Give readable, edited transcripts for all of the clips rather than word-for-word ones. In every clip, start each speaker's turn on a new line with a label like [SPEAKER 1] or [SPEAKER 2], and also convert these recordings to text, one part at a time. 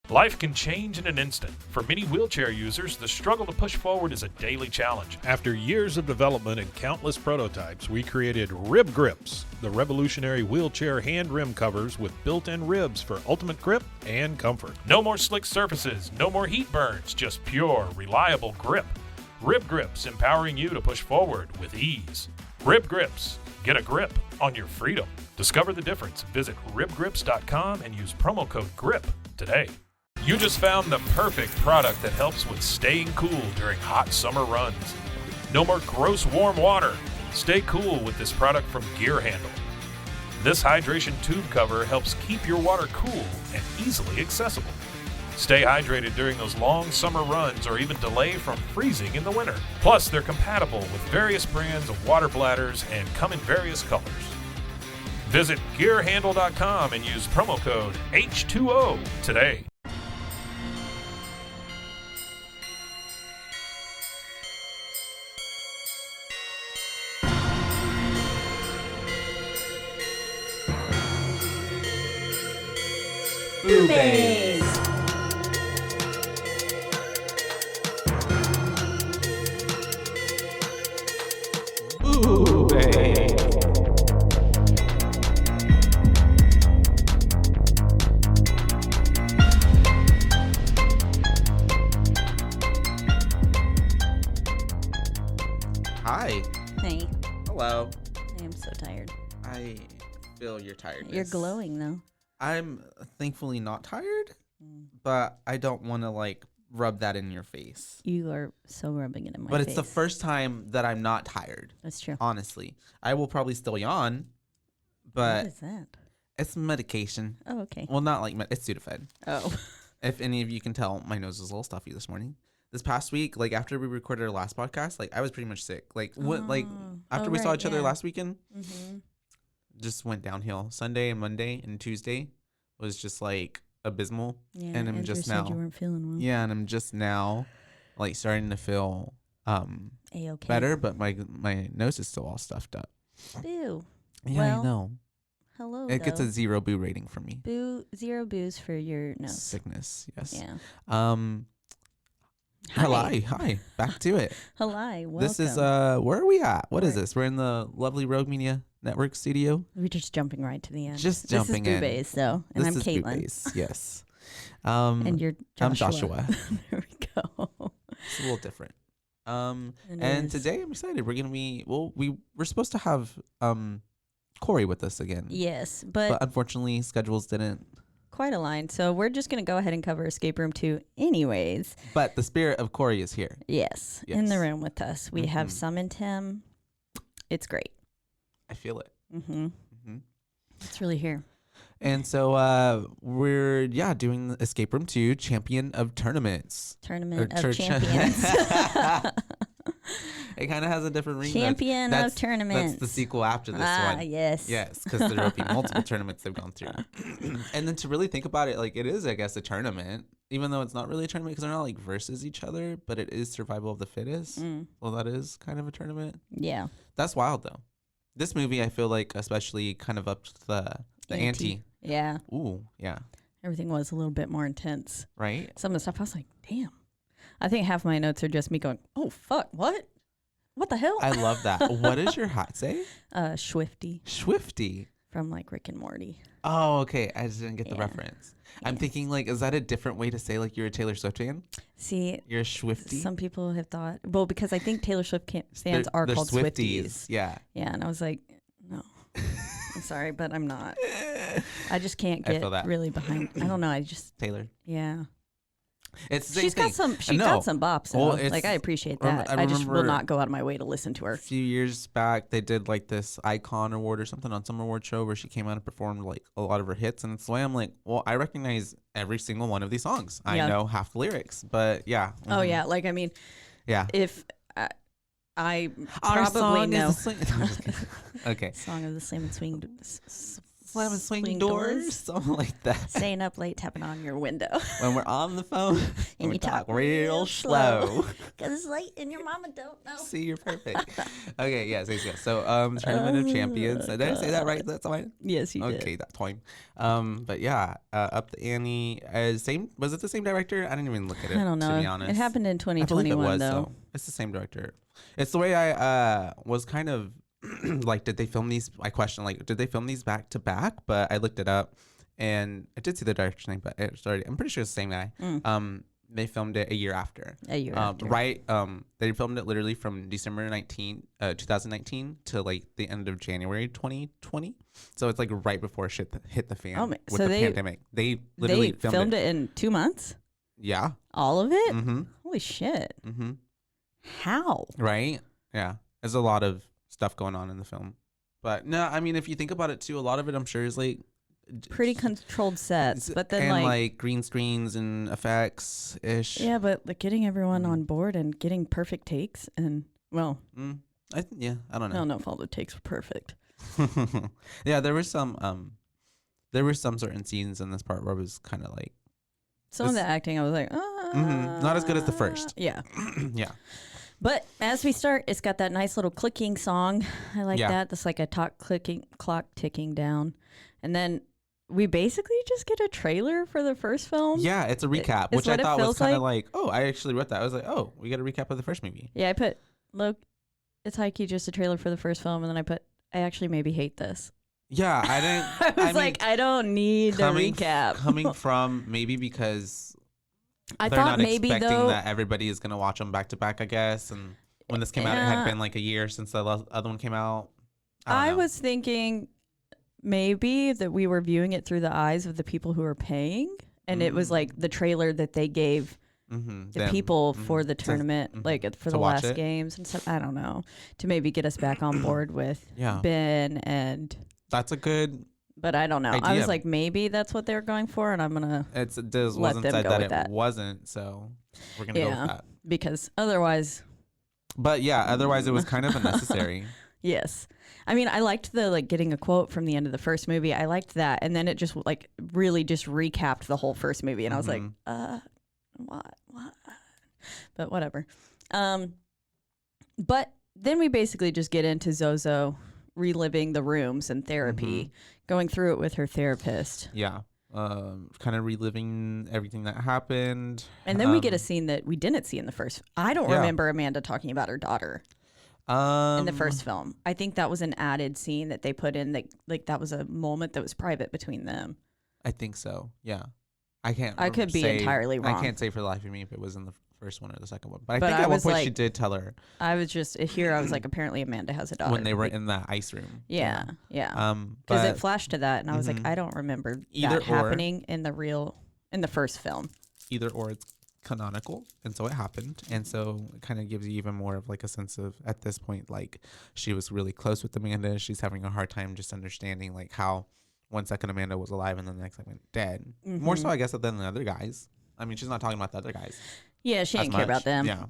[SPEAKER 1] Life can change in an instant. For many wheelchair users, the struggle to push forward is a daily challenge.
[SPEAKER 2] After years of development and countless prototypes, we created Rib Grips, the revolutionary wheelchair hand rim covers with built-in ribs for ultimate grip and comfort.
[SPEAKER 1] No more slick surfaces, no more heat burns, just pure, reliable grip. Rib Grips, empowering you to push forward with ease. Rib Grips, get a grip on your freedom. Discover the difference. Visit ribgrips.com and use promo code GRIP today. You just found the perfect product that helps with staying cool during hot summer runs. No more gross warm water. Stay cool with this product from Gear Handle. This hydration tube cover helps keep your water cool and easily accessible. Stay hydrated during those long summer runs or even delay from freezing in the winter. Plus, they're compatible with various brands of water bladders and come in various colors. Visit gearhandle.com and use promo code H2O today.
[SPEAKER 3] BooBaes.
[SPEAKER 2] BooBaes.
[SPEAKER 3] Hi.
[SPEAKER 4] Hey,
[SPEAKER 3] Hello.
[SPEAKER 4] I am so tired.
[SPEAKER 3] I feel your tiredness.
[SPEAKER 4] You're glowing though.
[SPEAKER 3] I'm thankfully not tired, but I don't want to rub that in your face.
[SPEAKER 4] You are so rubbing it in my
[SPEAKER 3] But
[SPEAKER 4] face.
[SPEAKER 3] it's the first time that I'm not tired.
[SPEAKER 4] That's true.
[SPEAKER 3] Honestly, I will probably still yawn,
[SPEAKER 4] What
[SPEAKER 3] but
[SPEAKER 4] is that?
[SPEAKER 3] it's medication.
[SPEAKER 4] Oh, okay.
[SPEAKER 3] Well, not it's Sudafed.
[SPEAKER 4] Oh.
[SPEAKER 3] If any of you can tell, my nose is a little stuffy this morning. This past week, after we recorded our last podcast, I was pretty much sick. After we saw each other last weekend,
[SPEAKER 4] Mm-hmm.
[SPEAKER 3] just went downhill. Sunday and Monday and Tuesday was just abysmal.
[SPEAKER 4] Yeah,
[SPEAKER 3] And I'm
[SPEAKER 4] Andrew
[SPEAKER 3] just
[SPEAKER 4] said
[SPEAKER 3] now-
[SPEAKER 4] you weren't feeling well.
[SPEAKER 3] Yeah, and I'm just now starting to feel
[SPEAKER 4] A-okay.
[SPEAKER 3] better, but my nose is still all stuffed up.
[SPEAKER 4] Boo.
[SPEAKER 3] Yeah,
[SPEAKER 4] Well,
[SPEAKER 3] I know.
[SPEAKER 4] Hello.
[SPEAKER 3] It gets a
[SPEAKER 4] though.
[SPEAKER 3] 0 boo rating from me.
[SPEAKER 4] Zero booze for your nose.
[SPEAKER 3] Sickness, yes.
[SPEAKER 4] Yeah.
[SPEAKER 3] Hi. Back to it.
[SPEAKER 4] Hello. Welcome.
[SPEAKER 3] This is where are we at? What is
[SPEAKER 4] We're-
[SPEAKER 3] this? We're in the lovely Rogue Media Network studio.
[SPEAKER 4] We're just jumping right to the end.
[SPEAKER 3] Just jumping
[SPEAKER 4] this is
[SPEAKER 3] in.
[SPEAKER 4] BooBaes, though, and
[SPEAKER 3] This
[SPEAKER 4] I'm
[SPEAKER 3] is
[SPEAKER 4] Caitlin.
[SPEAKER 3] BooBaes, yes.
[SPEAKER 4] And you're Joshua.
[SPEAKER 3] I'm Joshua.
[SPEAKER 4] There we go.
[SPEAKER 3] It's a little different.
[SPEAKER 4] It
[SPEAKER 3] And
[SPEAKER 4] is.
[SPEAKER 3] today I'm excited. We're gonna be we're supposed to have Corey with us again.
[SPEAKER 4] Yes,
[SPEAKER 3] But unfortunately schedules didn't.
[SPEAKER 4] quite aligned. So we're just going to go ahead and cover Escape Room 2 anyways.
[SPEAKER 3] But the spirit of Corey is here.
[SPEAKER 4] Yes, in the
[SPEAKER 3] Yes.
[SPEAKER 4] room with us. We have
[SPEAKER 3] Mhm.
[SPEAKER 4] summoned him. It's great.
[SPEAKER 3] I feel it.
[SPEAKER 4] Mm-hmm.
[SPEAKER 3] hmm
[SPEAKER 4] It's really here.
[SPEAKER 3] And so we're doing the Escape Room 2 Champion of Tournaments.
[SPEAKER 4] Tournament of
[SPEAKER 3] church-
[SPEAKER 4] Champions.
[SPEAKER 3] It kind of has a different ring.
[SPEAKER 4] Champion
[SPEAKER 3] That's-
[SPEAKER 4] of Tournaments.
[SPEAKER 3] That's the sequel after this one.
[SPEAKER 4] Yes.
[SPEAKER 3] Yes, because there will be multiple tournaments they've gone through. And then to really think about it, it is, I guess, a tournament, even though it's not really a tournament because they're not versus each other, but it is survival of the fittest.
[SPEAKER 4] Mm,
[SPEAKER 3] Well, that is kind of a tournament.
[SPEAKER 4] yeah.
[SPEAKER 3] That's wild, though. This movie, I feel especially kind of upped the ante.
[SPEAKER 4] Yeah.
[SPEAKER 3] Ooh, yeah.
[SPEAKER 4] Everything was a little bit more intense.
[SPEAKER 3] Right?
[SPEAKER 4] Some of the stuff I was like, damn. I think half my notes are just me going, oh, fuck, what? What the hell?
[SPEAKER 3] I love that. What does your hat say?
[SPEAKER 4] Swifty
[SPEAKER 3] Swifty.
[SPEAKER 4] from Rick and Morty.
[SPEAKER 3] Oh, okay. I just didn't get the
[SPEAKER 4] Yeah.
[SPEAKER 3] reference. I'm
[SPEAKER 4] Yeah.
[SPEAKER 3] thinking, is that a different way to say, you're a Taylor Swift fan?
[SPEAKER 4] See,
[SPEAKER 3] You're a Swifty?
[SPEAKER 4] some people have thought, well, because I think Taylor Swift fans
[SPEAKER 3] They're-
[SPEAKER 4] are
[SPEAKER 3] they're
[SPEAKER 4] called Swifties.
[SPEAKER 3] Yeah.
[SPEAKER 4] Yeah, and I was like, no. I'm sorry, but I'm not. I just can't
[SPEAKER 3] I
[SPEAKER 4] get
[SPEAKER 3] feel that.
[SPEAKER 4] really behind. I don't know. I just,
[SPEAKER 3] Taylor.
[SPEAKER 4] yeah.
[SPEAKER 3] It's the same
[SPEAKER 4] She's
[SPEAKER 3] thing.
[SPEAKER 4] got some. She's
[SPEAKER 3] No.
[SPEAKER 4] got some bops.
[SPEAKER 3] Well,
[SPEAKER 4] Though.
[SPEAKER 3] it's-
[SPEAKER 4] I appreciate
[SPEAKER 3] rem-
[SPEAKER 4] that.
[SPEAKER 3] I
[SPEAKER 4] I just will
[SPEAKER 3] remember-
[SPEAKER 4] not go out of my way to listen to her.
[SPEAKER 3] A few years back, they did this Icon Award or something on some award show where she came out and performed a lot of her hits. And it's the way I'm well, I recognize every single one of these songs.
[SPEAKER 4] Yeah.
[SPEAKER 3] I know half the lyrics, but yeah.
[SPEAKER 4] Oh yeah, I mean,
[SPEAKER 3] Yeah.
[SPEAKER 4] if I
[SPEAKER 3] Our
[SPEAKER 4] probably
[SPEAKER 3] song
[SPEAKER 4] know.
[SPEAKER 3] is the same. No, I'm just kidding. Okay.
[SPEAKER 4] Song of the Slam and Swing.
[SPEAKER 3] slamming swing
[SPEAKER 4] doors.
[SPEAKER 3] doors, something like that.
[SPEAKER 4] Staying up late, tapping on your window.
[SPEAKER 3] When we're on the phone,
[SPEAKER 4] And
[SPEAKER 3] we
[SPEAKER 4] you
[SPEAKER 3] talk
[SPEAKER 4] talk
[SPEAKER 3] real slow.
[SPEAKER 4] Because it's late and your mama don't know.
[SPEAKER 3] See, you're perfect. Okay, yes. So, Tournament of Champions. Did I say that right? That's fine.
[SPEAKER 4] Yes, you did.
[SPEAKER 3] Okay, that's fine. But yeah, Up the Ante. Same. Was it the same director? I didn't even look at it.
[SPEAKER 4] I don't know.
[SPEAKER 3] To be honest,
[SPEAKER 4] It happened in
[SPEAKER 3] I believe
[SPEAKER 4] 2021,
[SPEAKER 3] it was,
[SPEAKER 4] though.
[SPEAKER 3] so it's the same director. It's the way I was kind of like, did they film these? I question, like, did they film these back to back? But I looked it up, and I did see the director's name, but it's already, I'm pretty sure it's the same guy. They filmed it a year after.
[SPEAKER 4] A year after.
[SPEAKER 3] Right. They filmed it literally from December 2019 to like the end of January 2020. So it's like right before shit hit the fan with
[SPEAKER 4] so
[SPEAKER 3] the pandemic. They literally
[SPEAKER 4] filmed it in 2 months?
[SPEAKER 3] Yeah.
[SPEAKER 4] All of it?
[SPEAKER 3] Mm-hmm.
[SPEAKER 4] Holy shit.
[SPEAKER 3] Mm-hmm.
[SPEAKER 4] How?
[SPEAKER 3] Right. Yeah. There's a lot of stuff going on in the film. But no, I mean, if you think about it too, a lot of it I'm sure is like
[SPEAKER 4] pretty controlled sets, but then
[SPEAKER 3] and
[SPEAKER 4] like
[SPEAKER 3] green screens and effects ish.
[SPEAKER 4] Yeah, but like getting everyone on board and getting perfect takes, and well,
[SPEAKER 3] I don't know.
[SPEAKER 4] I don't know if all the takes were perfect.
[SPEAKER 3] Yeah, there were some certain scenes in this part where it was kind of like
[SPEAKER 4] some of the acting I was like,
[SPEAKER 3] not as good as the first.
[SPEAKER 4] Yeah.
[SPEAKER 3] Yeah.
[SPEAKER 4] But as we start, it's got that nice little clicking song. I like that. That's like a clock ticking down. And then we basically just get a trailer for the first film.
[SPEAKER 3] Yeah, it's a recap, which I thought was kind of like, oh, I actually wrote that. I was like, oh, we got a recap of the first movie.
[SPEAKER 4] Yeah, I put, look, it's high-key just a trailer for the first film. And then I put, I actually maybe hate this.
[SPEAKER 3] Yeah, I didn't.
[SPEAKER 4] I was like, I don't need a recap.
[SPEAKER 3] Coming from maybe because
[SPEAKER 4] I
[SPEAKER 3] they're
[SPEAKER 4] thought
[SPEAKER 3] not
[SPEAKER 4] maybe
[SPEAKER 3] expecting
[SPEAKER 4] though
[SPEAKER 3] that everybody is going to watch them back to back, I guess. And when this came out, it had been like a year since the other one came out. I
[SPEAKER 4] was thinking maybe that we were viewing it through the eyes of the people who are paying, and it was like the trailer that they gave the people for the tournament, like for the last games and stuff. I don't know, to maybe get us back on board with Ben and.
[SPEAKER 3] That's a good.
[SPEAKER 4] But I don't know.
[SPEAKER 3] Idea.
[SPEAKER 4] I was like, maybe that's what they're going for, and I'm gonna.
[SPEAKER 3] Wasn't said that it wasn't, so we're gonna go with that
[SPEAKER 4] because otherwise.
[SPEAKER 3] But yeah, otherwise it was kind of unnecessary.
[SPEAKER 4] Yes, I mean, I liked the like getting a quote from the end of the first movie. I liked that, and then it just like really just recapped the whole first movie, and I was like, what? But whatever. But then we basically just get into Zozo reliving the rooms and therapy, going through it with her therapist.
[SPEAKER 3] Yeah. Kind of reliving everything that happened.
[SPEAKER 4] And then we get a scene that we didn't see in the first. I don't remember Amanda talking about her daughter in the first film. I think that was an added scene that they put in. That was a moment that was private between them.
[SPEAKER 3] I think so. Yeah. I could
[SPEAKER 4] be entirely wrong.
[SPEAKER 3] I can't say for the life of me if it was in the first one or the second one. But I think at one point she did tell her.
[SPEAKER 4] I was just here. I was like, apparently Amanda has a daughter.
[SPEAKER 3] When they were in the ice room.
[SPEAKER 4] Yeah. Because it flashed to that, and I was like, I don't remember that happening in the first film.
[SPEAKER 3] Either or, it's canonical, and so it happened, and so it kind of gives you even more of like a sense of at this point, like she was really close with Amanda. She's having a hard time just understanding like how 1 second Amanda was alive and then the next second dead. More so, I guess, than the other guys. I mean, she's not talking about the other guys.
[SPEAKER 4] Yeah, she didn't care about them.
[SPEAKER 3] Yeah.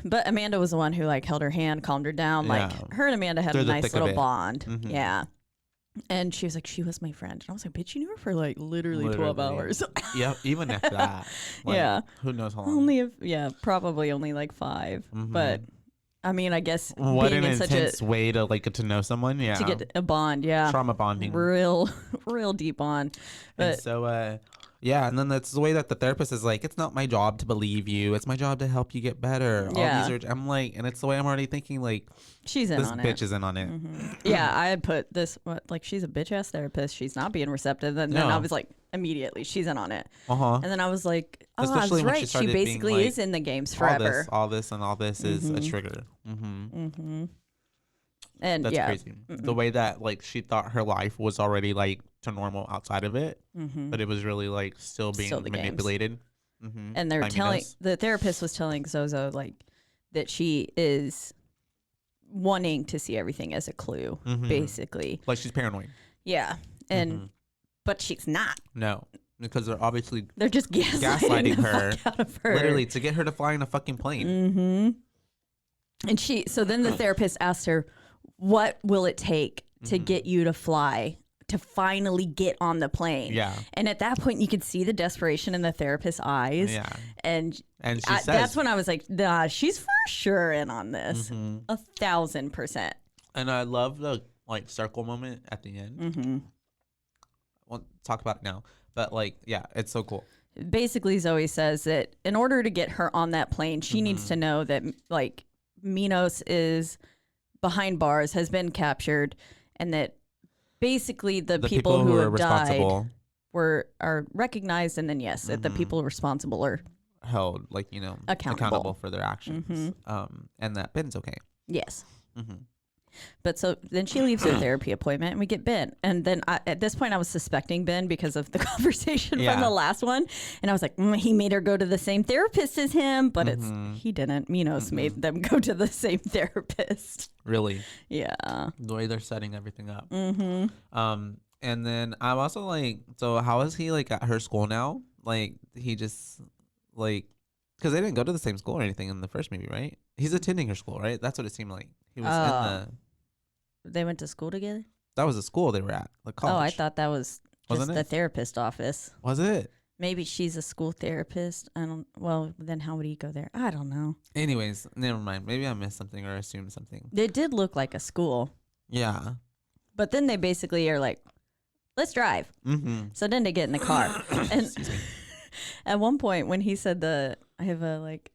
[SPEAKER 4] But Amanda was the one who like held her hand, calmed her down. Like her and Amanda had a nice little bond. Yeah. And she was like, she was my friend. And I was like, bitch, you knew her for like literally 12 hours.
[SPEAKER 3] Yeah, even if that. Like, who knows how long.
[SPEAKER 4] Probably only like 5. But I mean, I guess
[SPEAKER 3] what
[SPEAKER 4] being
[SPEAKER 3] an
[SPEAKER 4] in such
[SPEAKER 3] intense way to like get to know someone. Yeah.
[SPEAKER 4] To get a bond. Yeah.
[SPEAKER 3] Trauma bonding.
[SPEAKER 4] Real deep bond. But
[SPEAKER 3] and so, yeah, and then that's the way that the therapist is like, it's not my job to believe you. It's my job to help you get better.
[SPEAKER 4] Yeah.
[SPEAKER 3] All these I'm like, and it's the way I'm already thinking like,
[SPEAKER 4] she's in on it.
[SPEAKER 3] This bitch is in on it.
[SPEAKER 4] Yeah, I had put this, like, she's a bitch ass therapist. She's not being receptive. And then I was like, immediately, she's in on it. And then I was like, oh,
[SPEAKER 3] especially
[SPEAKER 4] I was right. She basically
[SPEAKER 3] like,
[SPEAKER 4] is in the games forever.
[SPEAKER 3] All this is a trigger.
[SPEAKER 4] And
[SPEAKER 3] that's crazy. The way that like she thought her life was already like to normal outside of it, but it was really like still being manipulated.
[SPEAKER 4] And they're the therapist was telling Zozo like that she is wanting to see everything as a clue, basically.
[SPEAKER 3] Like she's paranoid.
[SPEAKER 4] Yeah, and but she's not.
[SPEAKER 3] No, because they're
[SPEAKER 4] just gaslighting her, fuck out of her,
[SPEAKER 3] literally to get her to fly in a fucking plane.
[SPEAKER 4] And so then the therapist asked her, what will it take to get you to fly to finally get on the plane.
[SPEAKER 3] Yeah.
[SPEAKER 4] And at that point, you could see the desperation in the therapist's eyes.
[SPEAKER 3] Yeah.
[SPEAKER 4] And
[SPEAKER 3] she says,
[SPEAKER 4] that's when I was like, nah, she's for sure in on this. 1,000%.
[SPEAKER 3] And I love the like circle moment at the end.
[SPEAKER 4] Mm-hmm.
[SPEAKER 3] I won't talk about it now, but like, yeah, it's so cool.
[SPEAKER 4] Basically, Zoe says that in order to get her on that plane, she needs to know that like Minos is behind bars, has been captured, and that basically the people who have died are recognized, and then that the people responsible are
[SPEAKER 3] held, like, you know, accountable for their actions. And that Ben's okay.
[SPEAKER 4] Yes. But so then she leaves her therapy appointment and we get Ben. And then at this point I was suspecting Ben because of the conversation from the last one. And I was like, he made her go to the same therapist as him, but he didn't. Minos made them go to the same therapist.
[SPEAKER 3] Really?
[SPEAKER 4] Yeah.
[SPEAKER 3] The way they're setting everything up. And then I'm also like, so how is he like at her school now? Like he just like, because they didn't go to the same school or anything in the first movie, right? He's attending her school, right? That's what it seemed like. He was in the...
[SPEAKER 4] They went to school together?
[SPEAKER 3] That was the school they were at, like college.
[SPEAKER 4] Oh, I thought that was just the therapist office.
[SPEAKER 3] Was it?
[SPEAKER 4] Maybe she's a school therapist. Well, then how would he go there? I don't know.
[SPEAKER 3] Anyways, never mind. Maybe I missed something or assumed something.
[SPEAKER 4] It did look like a school.
[SPEAKER 3] Yeah.
[SPEAKER 4] But then they basically are like, let's drive. So then they get in the car. And at one point when he said I have a like...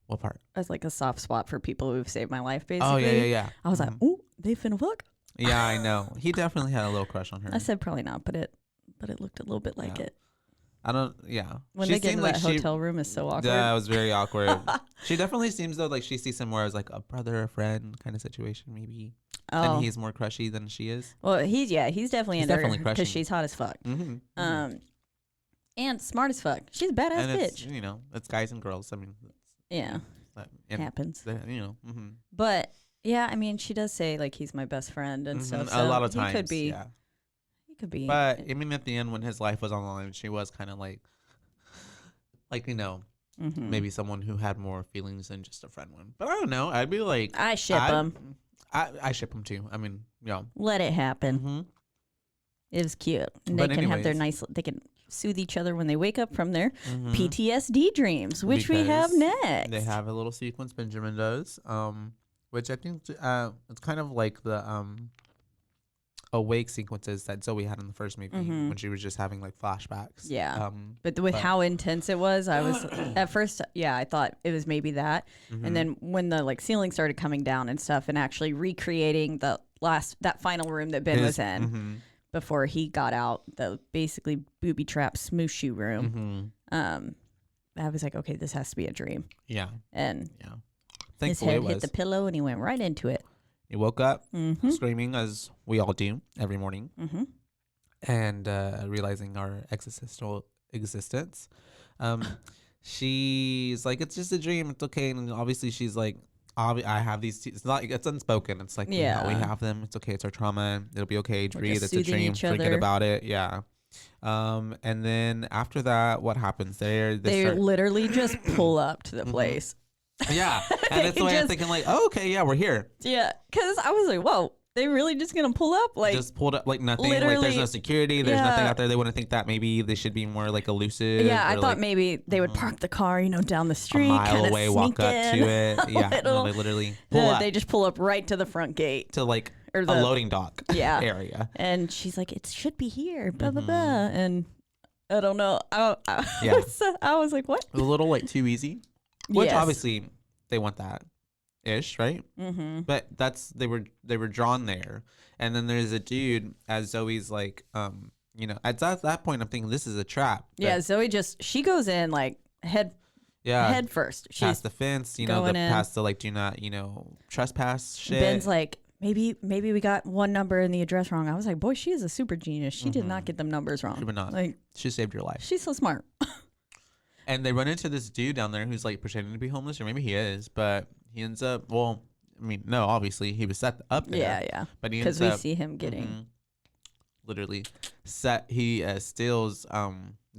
[SPEAKER 3] what part?
[SPEAKER 4] As like a soft spot for people who've saved my life, basically.
[SPEAKER 3] Oh, yeah.
[SPEAKER 4] I was like, ooh, they finna fuck?
[SPEAKER 3] Yeah, I know. He definitely had a little crush on her.
[SPEAKER 4] I said probably not, but it looked a little bit like it.
[SPEAKER 3] I don't, yeah.
[SPEAKER 4] When they get into that hotel room is so awkward.
[SPEAKER 3] Yeah, it was very awkward. She definitely seems though like she sees him more as like a brother, a friend kind of situation maybe. Oh. And he's more crushy than she is.
[SPEAKER 4] Well, he's definitely into her because she's hot as fuck. And smart as fuck. She's a badass
[SPEAKER 3] and
[SPEAKER 4] bitch.
[SPEAKER 3] You know, it's guys and girls. I mean,
[SPEAKER 4] it happens.
[SPEAKER 3] You know.
[SPEAKER 4] But yeah, I mean, she does say like he's my best friend and stuff. So
[SPEAKER 3] a lot of times,
[SPEAKER 4] he could be.
[SPEAKER 3] Yeah.
[SPEAKER 4] He could be.
[SPEAKER 3] But I mean, at the end, when his life was on the line, she was kind of like you know, maybe someone who had more feelings than just a friend one. But I don't know. I'd be like,
[SPEAKER 4] I ship him.
[SPEAKER 3] I ship him too. I mean, yeah.
[SPEAKER 4] Let it happen. It was cute. And they can have their they can soothe each other when they wake up from their PTSD dreams, which we have next.
[SPEAKER 3] They have a little sequence Benjamin does, which I think it's kind of like the awake sequences that Zoe had in the first movie when she was just having like flashbacks.
[SPEAKER 4] Yeah. But how intense it was, I was at first, I thought it was maybe that. And then when the like ceiling started coming down and stuff and actually recreating that final room that Ben was in before he got out, the basically booby trap smooshy room. I was like, okay, this has to be a dream. Yeah. And his head hit the pillow and he went right into it.
[SPEAKER 3] He woke up screaming, as we all do every morning, and realizing our existential existence. She's like, it's just a dream. It's okay. And obviously she's like, I have these. It's not. It's unspoken. It's like we have them. It's okay. It's our trauma. It'll be okay. Breathe. It's a dream. Forget about it. Yeah. And then after that, what happens there?
[SPEAKER 4] They literally just pull up to the place.
[SPEAKER 3] Yeah, and that's the way I'm thinking. Like, oh, okay, yeah, we're here.
[SPEAKER 4] Yeah, because I was like, whoa, they really just gonna pull up? Like,
[SPEAKER 3] just pulled up like nothing. Like, there's no security. There's nothing out there. They wouldn't think that maybe they should be more like elusive.
[SPEAKER 4] Yeah, I thought maybe they would park the car, down the street,
[SPEAKER 3] a mile away, walk up to it. Yeah, no, they literally pull up.
[SPEAKER 4] They just pull up right to the front gate
[SPEAKER 3] to like a loading dock area.
[SPEAKER 4] And she's like, it should be here, blah blah blah, and I don't know. I was like, what?
[SPEAKER 3] A little like too easy. Which obviously they want that ish, right? But they were drawn there. And then there's a dude, as Zoe's like, at that point I'm thinking this is a trap.
[SPEAKER 4] Yeah, Zoe she goes in like head first. She's
[SPEAKER 3] past the fence, past the like do not, trespass shit.
[SPEAKER 4] Ben's like, maybe we got one number in the address wrong. I was like, boy, she is a super genius. She did not get them numbers wrong.
[SPEAKER 3] She would not.
[SPEAKER 4] Like,
[SPEAKER 3] she saved your life.
[SPEAKER 4] She's so smart.
[SPEAKER 3] And they run into this dude down there who's like pretending to be homeless, or maybe he is, but he ends up, no, obviously he was set up there.
[SPEAKER 4] Yeah.
[SPEAKER 3] But he
[SPEAKER 4] because we see him getting
[SPEAKER 3] literally he steals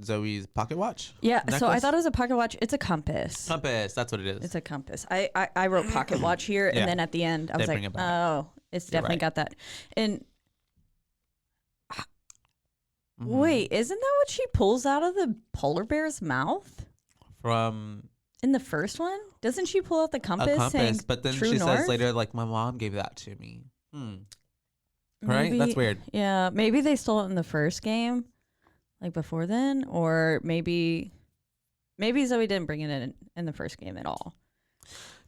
[SPEAKER 3] Zoe's pocket watch.
[SPEAKER 4] Yeah, necklace. So I thought it was a pocket watch. It's a compass.
[SPEAKER 3] Compass, that's what it is.
[SPEAKER 4] It's a compass. I wrote pocket watch here, and then at the end I was like, oh, it's definitely got that. And Wait, isn't that what she pulls out of the polar bear's mouth?
[SPEAKER 3] From
[SPEAKER 4] in the first one? Doesn't she pull out the compass?
[SPEAKER 3] A compass,
[SPEAKER 4] saying
[SPEAKER 3] but then
[SPEAKER 4] true
[SPEAKER 3] she
[SPEAKER 4] north?
[SPEAKER 3] says later, like, my mom gave that to me. Right?
[SPEAKER 4] Maybe,
[SPEAKER 3] That's weird.
[SPEAKER 4] Yeah, maybe they stole it in the first game, like before then, or maybe Zoe didn't bring it in the first game at all.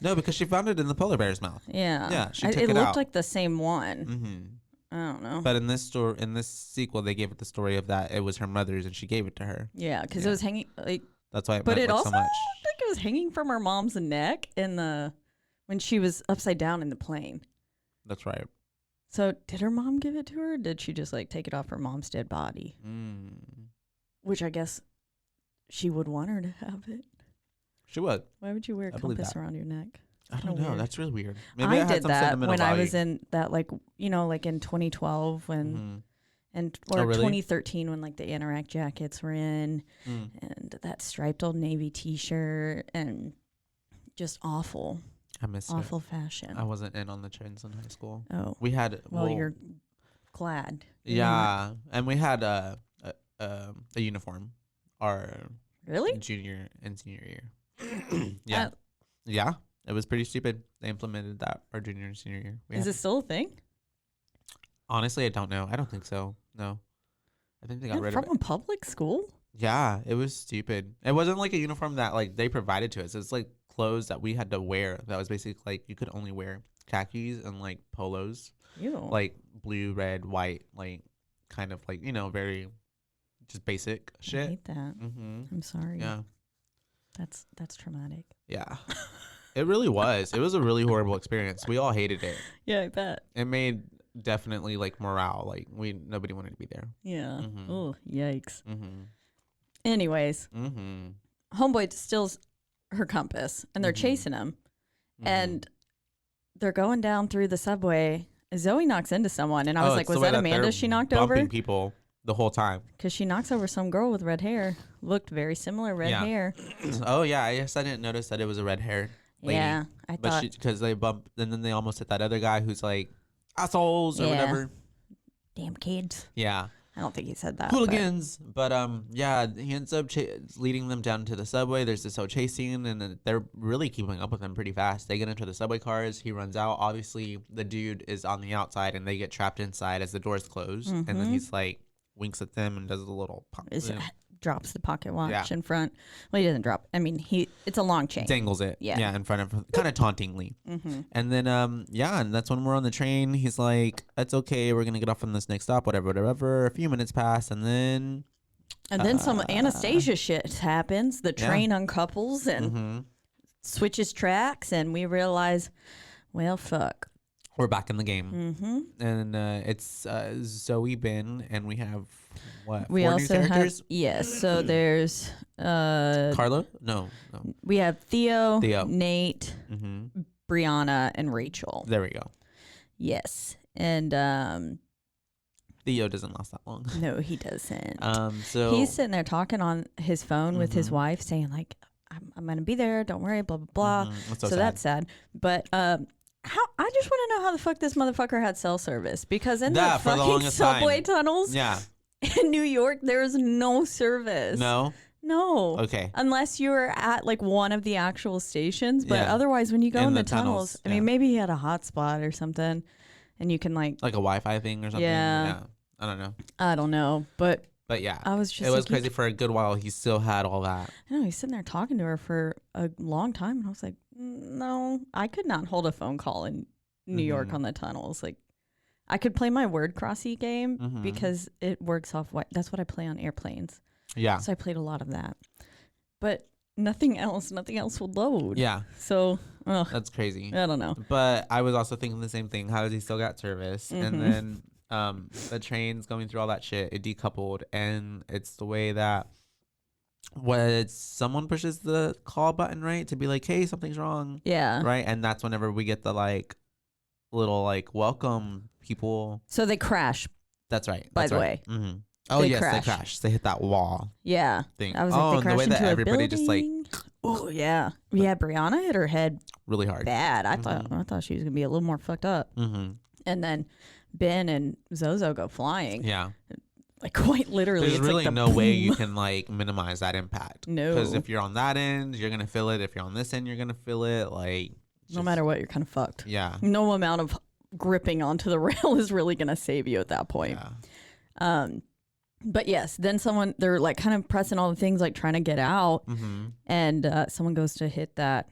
[SPEAKER 3] No, because she found it in the polar bear's mouth.
[SPEAKER 4] Yeah.
[SPEAKER 3] Yeah, she took
[SPEAKER 4] it
[SPEAKER 3] it
[SPEAKER 4] looked
[SPEAKER 3] out.
[SPEAKER 4] like the same one.
[SPEAKER 3] Mm-hmm.
[SPEAKER 4] I don't know.
[SPEAKER 3] But in this sequel, they gave it the story of that it was her mother's and she gave it to her.
[SPEAKER 4] Yeah, because it was hanging like.
[SPEAKER 3] That's why it
[SPEAKER 4] But
[SPEAKER 3] meant
[SPEAKER 4] it
[SPEAKER 3] like
[SPEAKER 4] also
[SPEAKER 3] so much.
[SPEAKER 4] like it was hanging from her mom's neck when she was upside down in the plane.
[SPEAKER 3] That's right.
[SPEAKER 4] So did her mom give it to her? Or did she just like take it off her mom's dead body? Which I guess she would want her to have it.
[SPEAKER 3] She would.
[SPEAKER 4] Why would you wear a compass around your neck?
[SPEAKER 3] I don't know.
[SPEAKER 4] Weird.
[SPEAKER 3] That's really weird.
[SPEAKER 4] Maybe I did that when I was in that like in 2012 when or
[SPEAKER 3] really?
[SPEAKER 4] 2013 when like the Interact jackets were in and that striped Old Navy T-shirt and just awful.
[SPEAKER 3] I miss
[SPEAKER 4] awful fashion.
[SPEAKER 3] I wasn't in on the trends in high school.
[SPEAKER 4] Oh,
[SPEAKER 3] we had.
[SPEAKER 4] Well, you're glad.
[SPEAKER 3] Yeah, and we had a uniform. Our
[SPEAKER 4] really
[SPEAKER 3] junior and senior year. Yeah, yeah. It was pretty stupid. They implemented that our junior and senior year.
[SPEAKER 4] Is it still a thing?
[SPEAKER 3] Honestly, I don't know. I don't think so. No, I think they got rid of it.
[SPEAKER 4] From a public school?
[SPEAKER 3] Yeah, it was stupid. It wasn't like a uniform that like they provided to us. It's like clothes that we had to wear. That was basically like you could only wear khakis and like polos.
[SPEAKER 4] Ew.
[SPEAKER 3] Like blue, red, white, like kind of like very just basic shit.
[SPEAKER 4] I hate that. I'm sorry.
[SPEAKER 3] Yeah,
[SPEAKER 4] that's traumatic.
[SPEAKER 3] Yeah. It really was. It was a really horrible experience. We all hated it.
[SPEAKER 4] Yeah, I bet.
[SPEAKER 3] It made definitely like morale. Like nobody wanted to be there.
[SPEAKER 4] Yeah. Oh, yikes.
[SPEAKER 3] Mm-hmm.
[SPEAKER 4] Anyways, homeboy steals her compass and they're chasing him. And they're going down through the subway. Zoe knocks into someone. And I was like, was that Amanda she knocked over?
[SPEAKER 3] Bumping people the whole time.
[SPEAKER 4] Because she knocks over some girl with red hair. Looked very similar red hair.
[SPEAKER 3] Oh, yeah. I guess I didn't notice that it was a red hair. Lady.
[SPEAKER 4] Yeah, I thought
[SPEAKER 3] because they bumped and then they almost hit that other guy who's like assholes or whatever.
[SPEAKER 4] Damn kids.
[SPEAKER 3] Yeah,
[SPEAKER 4] I don't think he said that.
[SPEAKER 3] Hooligans, but yeah, he ends up leading them down to the subway. There's this whole chase scene, and they're really keeping up with him pretty fast. They get into the subway cars. He runs out. Obviously, the dude is on the outside, and they get trapped inside as the doors close. And then he's like winks at them and does a little pop.
[SPEAKER 4] Drops the pocket watch in front. Well, he doesn't drop. I mean, it's a long chain.
[SPEAKER 3] Dangles it. Yeah, in front of him, kind of tauntingly. And then, and that's when we're on the train. He's like, "It's okay. We're gonna get off on this next stop. Whatever. A few minutes pass, and then
[SPEAKER 4] some Anastasia shit happens. The train uncouples and switches tracks, and we realize, well, fuck.
[SPEAKER 3] We're back in the game. And it's Zoe, Ben, and we have what?
[SPEAKER 4] We
[SPEAKER 3] 4
[SPEAKER 4] also
[SPEAKER 3] new characters?
[SPEAKER 4] have yes. So there's
[SPEAKER 3] Carlo? No.
[SPEAKER 4] We have Theo. Nate, Brianna, and Rachel.
[SPEAKER 3] There we go.
[SPEAKER 4] Yes, and
[SPEAKER 3] Theo doesn't last that long.
[SPEAKER 4] No, he doesn't.
[SPEAKER 3] So
[SPEAKER 4] he's sitting there talking on his phone with his wife, saying like, "I'm gonna be there. Don't worry." Blah blah blah.
[SPEAKER 3] That's so
[SPEAKER 4] that's sad. But I just want to know how the fuck this motherfucker had cell service, because in the fucking subway tunnels in New York, there's no service.
[SPEAKER 3] No. Okay.
[SPEAKER 4] Unless you're at like one of the actual stations, but otherwise when you go in the tunnels, I mean, maybe he had a hotspot or something, and you can like
[SPEAKER 3] a Wi-Fi thing or something. Yeah. I don't know.
[SPEAKER 4] But
[SPEAKER 3] yeah,
[SPEAKER 4] I was just
[SPEAKER 3] it was crazy for a good while. He still had all that.
[SPEAKER 4] I know, he's sitting there talking to her for a long time, and I was like, no, I could not hold a phone call in New York on the tunnels. Like, I could play my word crossy game because it works off. That's what I play on airplanes.
[SPEAKER 3] Yeah.
[SPEAKER 4] So I played a lot of that, but nothing else would load.
[SPEAKER 3] Yeah.
[SPEAKER 4] So
[SPEAKER 3] that's crazy.
[SPEAKER 4] I don't know.
[SPEAKER 3] But I was also thinking the same thing. How does he still got service? And then the train's going through all that shit. It decoupled, and it's the way that someone pushes the call button, right, to be like, hey, something's wrong.
[SPEAKER 4] Yeah.
[SPEAKER 3] Right. And that's whenever we get the like little like welcome people.
[SPEAKER 4] So they crash.
[SPEAKER 3] That's right.
[SPEAKER 4] By the way.
[SPEAKER 3] Oh, yes, they crash. They hit that wall.
[SPEAKER 4] Yeah.
[SPEAKER 3] Thing.
[SPEAKER 4] I was like, they crashed
[SPEAKER 3] the way that
[SPEAKER 4] into
[SPEAKER 3] everybody
[SPEAKER 4] a
[SPEAKER 3] just like.
[SPEAKER 4] Oh yeah. Yeah. Brianna hit her head
[SPEAKER 3] really hard.
[SPEAKER 4] Bad. I thought she was gonna be a little more fucked up. And then Ben and Zozo go flying.
[SPEAKER 3] Yeah.
[SPEAKER 4] Like quite literally.
[SPEAKER 3] There's
[SPEAKER 4] it's
[SPEAKER 3] really
[SPEAKER 4] like
[SPEAKER 3] no way you can like minimize that impact.
[SPEAKER 4] No.
[SPEAKER 3] Because if you're on that end, you're going to feel it. If you're on this end, you're going to feel it. Like,
[SPEAKER 4] no matter what, you're kind of fucked.
[SPEAKER 3] Yeah.
[SPEAKER 4] No amount of gripping onto the rail is really going to save you at that point.
[SPEAKER 3] Yeah.
[SPEAKER 4] But yes, then they're like kind of pressing all the things, like trying to get out.
[SPEAKER 3] Mm-hmm.
[SPEAKER 4] And someone goes to hit that.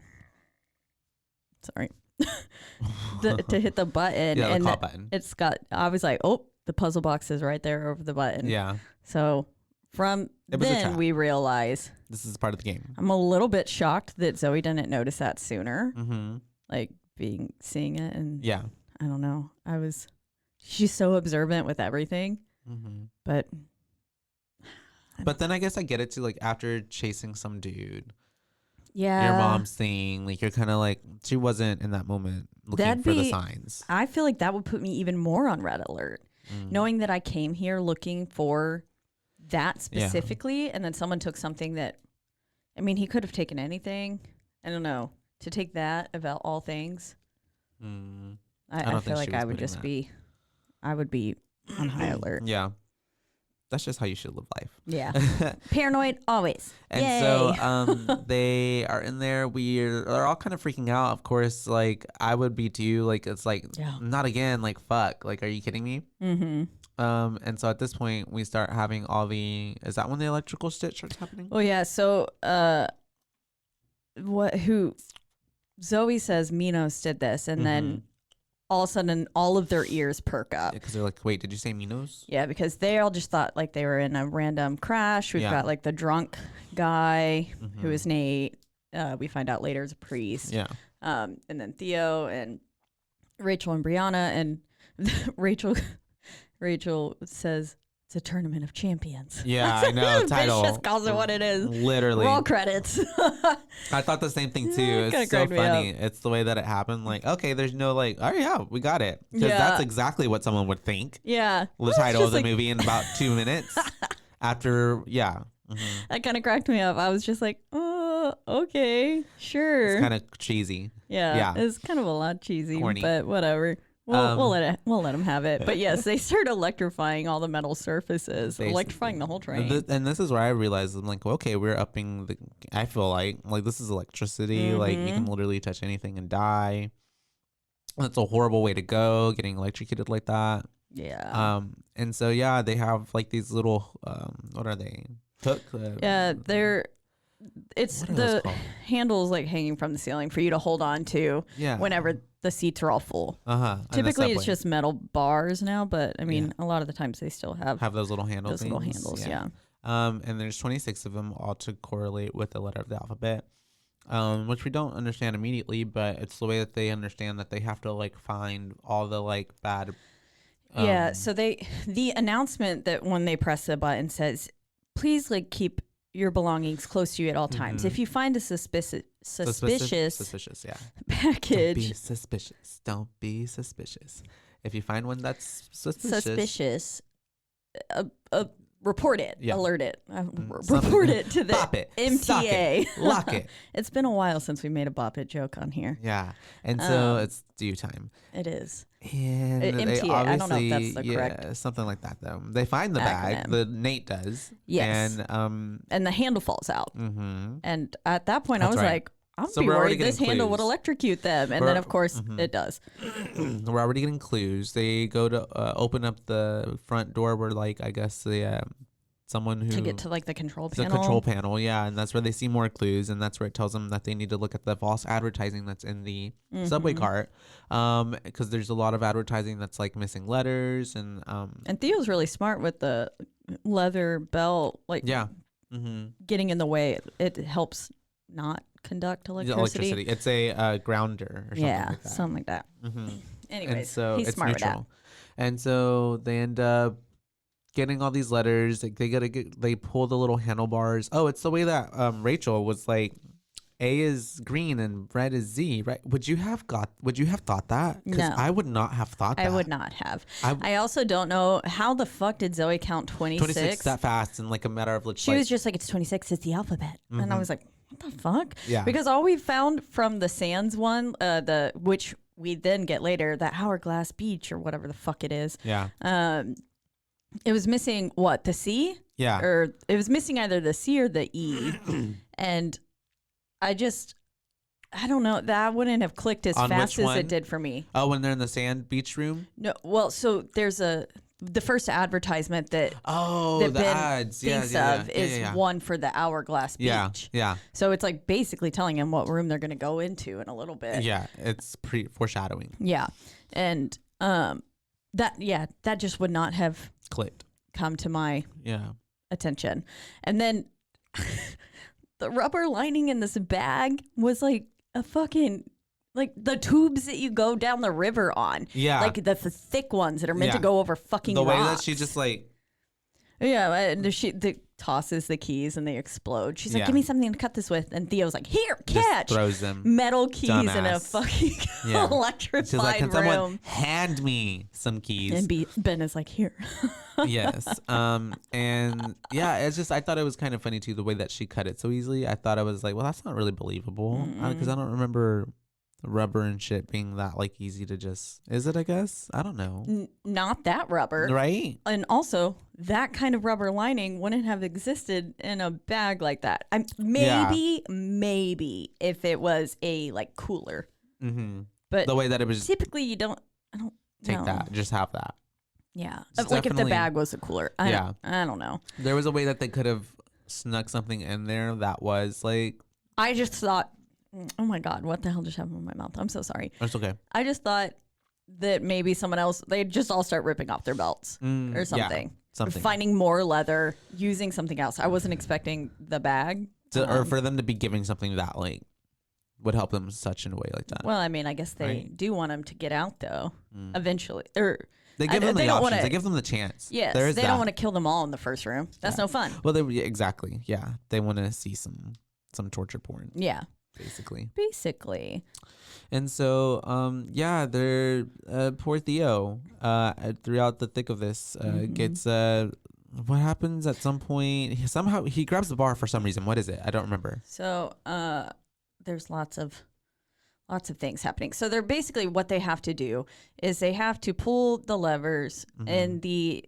[SPEAKER 4] Sorry. To hit the button.
[SPEAKER 3] Yeah, the
[SPEAKER 4] and
[SPEAKER 3] call button.
[SPEAKER 4] I was like, oh, the puzzle box is right there over the button.
[SPEAKER 3] Yeah.
[SPEAKER 4] So from then we realize
[SPEAKER 3] this is part of the game.
[SPEAKER 4] I'm a little bit shocked that Zoe didn't notice that sooner.
[SPEAKER 3] Mm-hmm.
[SPEAKER 4] Like seeing it. And
[SPEAKER 3] yeah.
[SPEAKER 4] I don't know. She's so observant with everything.
[SPEAKER 3] Mm-hmm. But then I guess I get it too. Like after chasing some dude.
[SPEAKER 4] Yeah.
[SPEAKER 3] Your mom's thing, like you're kind of like, she wasn't in that moment looking for the signs.
[SPEAKER 4] I feel like that would put me even more on red alert, knowing that I came here looking for that specifically, and then someone took something that, I mean, he could have taken anything. I don't know. To take that about all things, I feel like I would just I would be on high alert.
[SPEAKER 3] Yeah. That's just how you should live life.
[SPEAKER 4] Yeah. Paranoid always.
[SPEAKER 3] And
[SPEAKER 4] Yay.
[SPEAKER 3] so they are in there. They're all kind of freaking out. Of course, like I would be too. Like it's like not again. Like fuck. Like are you kidding me? Mm-hmm. And so at this point we start having all the. Is that when the electrical stitch starts happening?
[SPEAKER 4] Oh yeah. So Zoe says Minos did this, and then all of a sudden all of their ears perk up.
[SPEAKER 3] Because they're like, wait, did you say Minos?
[SPEAKER 4] Yeah, because they all just thought like they were in a random crash. We've got like the drunk guy who is Nate. We find out later is a priest.
[SPEAKER 3] Yeah.
[SPEAKER 4] And then Theo and Rachel and Brianna, and Rachel says it's a tournament of champions.
[SPEAKER 3] Yeah, I know. Title.
[SPEAKER 4] Bitch just calls it what it is.
[SPEAKER 3] Literally.
[SPEAKER 4] Roll credits.
[SPEAKER 3] I thought the same thing too. It's so funny. It's the way that it happened. Like, okay, there's no like, oh yeah, we got it. Because that's exactly what someone would think.
[SPEAKER 4] Yeah.
[SPEAKER 3] The title of the movie in about 2 minutes. After,
[SPEAKER 4] That kind of cracked me up. I was just like, oh, okay, sure.
[SPEAKER 3] It's kind of cheesy.
[SPEAKER 4] Yeah. It's kind of a lot cheesy, corny. But whatever. We'll let them have it. But yes, they start electrifying all the metal surfaces, electrifying the whole train.
[SPEAKER 3] And this is where I realized, I'm like, okay, we're upping the. I feel like this is electricity. Like you can literally touch anything and die. That's a horrible way to go, getting electrocuted like that.
[SPEAKER 4] Yeah.
[SPEAKER 3] And so they have like these little what are they? Hook.
[SPEAKER 4] It's the handles like hanging from the ceiling for you to hold on to whenever the seats are all full. Typically it's just metal bars now, but I mean a lot of the times they still have
[SPEAKER 3] those little handles.
[SPEAKER 4] Little handles, yeah.
[SPEAKER 3] And there's 26 of them, all to correlate with the letter of the alphabet. Which we don't understand immediately, but it's the way that they understand that they have to like find all the like bad.
[SPEAKER 4] So the announcement that when they press the button says, please like keep your belongings close to you at all times. If you find a suspicious package,
[SPEAKER 3] don't be suspicious. If you find one that's suspicious,
[SPEAKER 4] report it, alert it, report it to the MTA.
[SPEAKER 3] Lock it.
[SPEAKER 4] It's been a while since we made a Bop It joke on here.
[SPEAKER 3] Yeah, and so it's due time.
[SPEAKER 4] It is.
[SPEAKER 3] And
[SPEAKER 4] MTA. I don't know if that's the correct.
[SPEAKER 3] Something like that though. They find the bag. The Nate does.
[SPEAKER 4] Yes. And the handle falls out. And at that point, I was like, I'm be worried this handle would electrocute them. And then, of course, it does.
[SPEAKER 3] We're already getting clues. They go to open up the front door where, like, I guess someone who...
[SPEAKER 4] To get to, like, the control panel.
[SPEAKER 3] The control panel, yeah. And that's where they see more clues. And that's where it tells them that they need to look at the false advertising that's in the subway cart. Because there's a lot of advertising that's, like, missing letters. And
[SPEAKER 4] Theo's really smart with the leather belt. Like, getting in the way. It helps not conduct electricity.
[SPEAKER 3] It's a grounder or something like that.
[SPEAKER 4] Something like that. Anyways,
[SPEAKER 3] and so
[SPEAKER 4] he's
[SPEAKER 3] it's
[SPEAKER 4] smart
[SPEAKER 3] neutral.
[SPEAKER 4] with that.
[SPEAKER 3] And so they end up getting all these letters. Like they pull the little handlebars. Oh, it's the way that Rachel was like, A is green and red is Z, right? Would you have thought that? Because
[SPEAKER 4] No.
[SPEAKER 3] I would not have thought that.
[SPEAKER 4] I would not have. I also don't know how the fuck did Zoe count 26?
[SPEAKER 3] 26 that fast in like a matter of like...
[SPEAKER 4] She was just like, it's 26, it's the alphabet. And I was like, what the fuck?
[SPEAKER 3] Yeah.
[SPEAKER 4] Because all we found from the Sands one, which we then get later, that Hourglass Beach or whatever the fuck it is.
[SPEAKER 3] Yeah.
[SPEAKER 4] it was missing what, the C?
[SPEAKER 3] Yeah.
[SPEAKER 4] Or it was missing either the C or the E. And I don't know. That wouldn't have clicked as
[SPEAKER 3] On
[SPEAKER 4] fast
[SPEAKER 3] which
[SPEAKER 4] as
[SPEAKER 3] one?
[SPEAKER 4] it did for me.
[SPEAKER 3] Oh, when they're in the sand beach room?
[SPEAKER 4] No, well, so there's the first advertisement that
[SPEAKER 3] the
[SPEAKER 4] Ben
[SPEAKER 3] ads.
[SPEAKER 4] thinks of is one for the Hourglass Beach.
[SPEAKER 3] Yeah.
[SPEAKER 4] So it's like basically telling him what room they're going to go into in a little bit.
[SPEAKER 3] Yeah. It's foreshadowing.
[SPEAKER 4] Yeah. And that just would not have
[SPEAKER 3] Clicked.
[SPEAKER 4] come to my
[SPEAKER 3] Yeah.
[SPEAKER 4] attention. And then the rubber lining in this bag was like a fucking, like the tubes that you go down the river on.
[SPEAKER 3] Yeah.
[SPEAKER 4] Like the thick ones that are meant to go over fucking
[SPEAKER 3] the way
[SPEAKER 4] rocks.
[SPEAKER 3] that she just like.
[SPEAKER 4] Yeah, and she tosses the keys and they explode. She's like,
[SPEAKER 3] Yeah.
[SPEAKER 4] give me something to cut this with. And Theo's like, here, catch.
[SPEAKER 3] Just throws them.
[SPEAKER 4] Metal keys in a
[SPEAKER 3] Dumbass.
[SPEAKER 4] fucking
[SPEAKER 3] Yeah.
[SPEAKER 4] electrified
[SPEAKER 3] She's like, can
[SPEAKER 4] room.
[SPEAKER 3] someone hand me some keys?
[SPEAKER 4] And Ben is like, here.
[SPEAKER 3] Yes. And yeah, it's just, I thought it was kind of funny too, the way that she cut it so easily. I thought I was like, well, that's not really believable. Because I don't remember rubber and shit being that like easy to just, is it, I guess? I don't know.
[SPEAKER 4] Not that rubber.
[SPEAKER 3] Right?
[SPEAKER 4] And also, that kind of rubber lining wouldn't have existed in a bag like that. Maybe if it was a like cooler.
[SPEAKER 3] Mm-hmm.
[SPEAKER 4] But
[SPEAKER 3] the way that it was,
[SPEAKER 4] typically I don't
[SPEAKER 3] take
[SPEAKER 4] know.
[SPEAKER 3] that, just have that.
[SPEAKER 4] Yeah.
[SPEAKER 3] It's
[SPEAKER 4] Like if the
[SPEAKER 3] definitely-
[SPEAKER 4] bag was a cooler. I don't know.
[SPEAKER 3] There was a way that they could have snuck something in there that was like,
[SPEAKER 4] I just thought, oh my God, what the hell just happened in my mouth? I'm so sorry.
[SPEAKER 3] it's okay.
[SPEAKER 4] I just thought that maybe someone else, they'd just all start ripping off their belts or something.
[SPEAKER 3] Yeah, something.
[SPEAKER 4] Finding more leather, using something else. I wasn't expecting the bag.
[SPEAKER 3] Or for them to be giving something that like would help them such in a way like that.
[SPEAKER 4] Well, I mean, I guess they do want them to get out though, eventually. Or
[SPEAKER 3] They give them
[SPEAKER 4] they
[SPEAKER 3] the
[SPEAKER 4] don't
[SPEAKER 3] options.
[SPEAKER 4] wanna-
[SPEAKER 3] They give them the chance.
[SPEAKER 4] yes,
[SPEAKER 3] There
[SPEAKER 4] they
[SPEAKER 3] is that.
[SPEAKER 4] don't want to kill them all in the first room. That's no fun.
[SPEAKER 3] Well, exactly. Yeah, they want to see some torture porn,
[SPEAKER 4] Yeah,
[SPEAKER 3] basically. And so, they're poor Theo. Throughout the thick of this, gets what happens at some point? Somehow he grabs the bar for some reason. What is it? I don't remember.
[SPEAKER 4] So there's lots of things happening. So they're basically, what they have to do is they have to pull the levers in the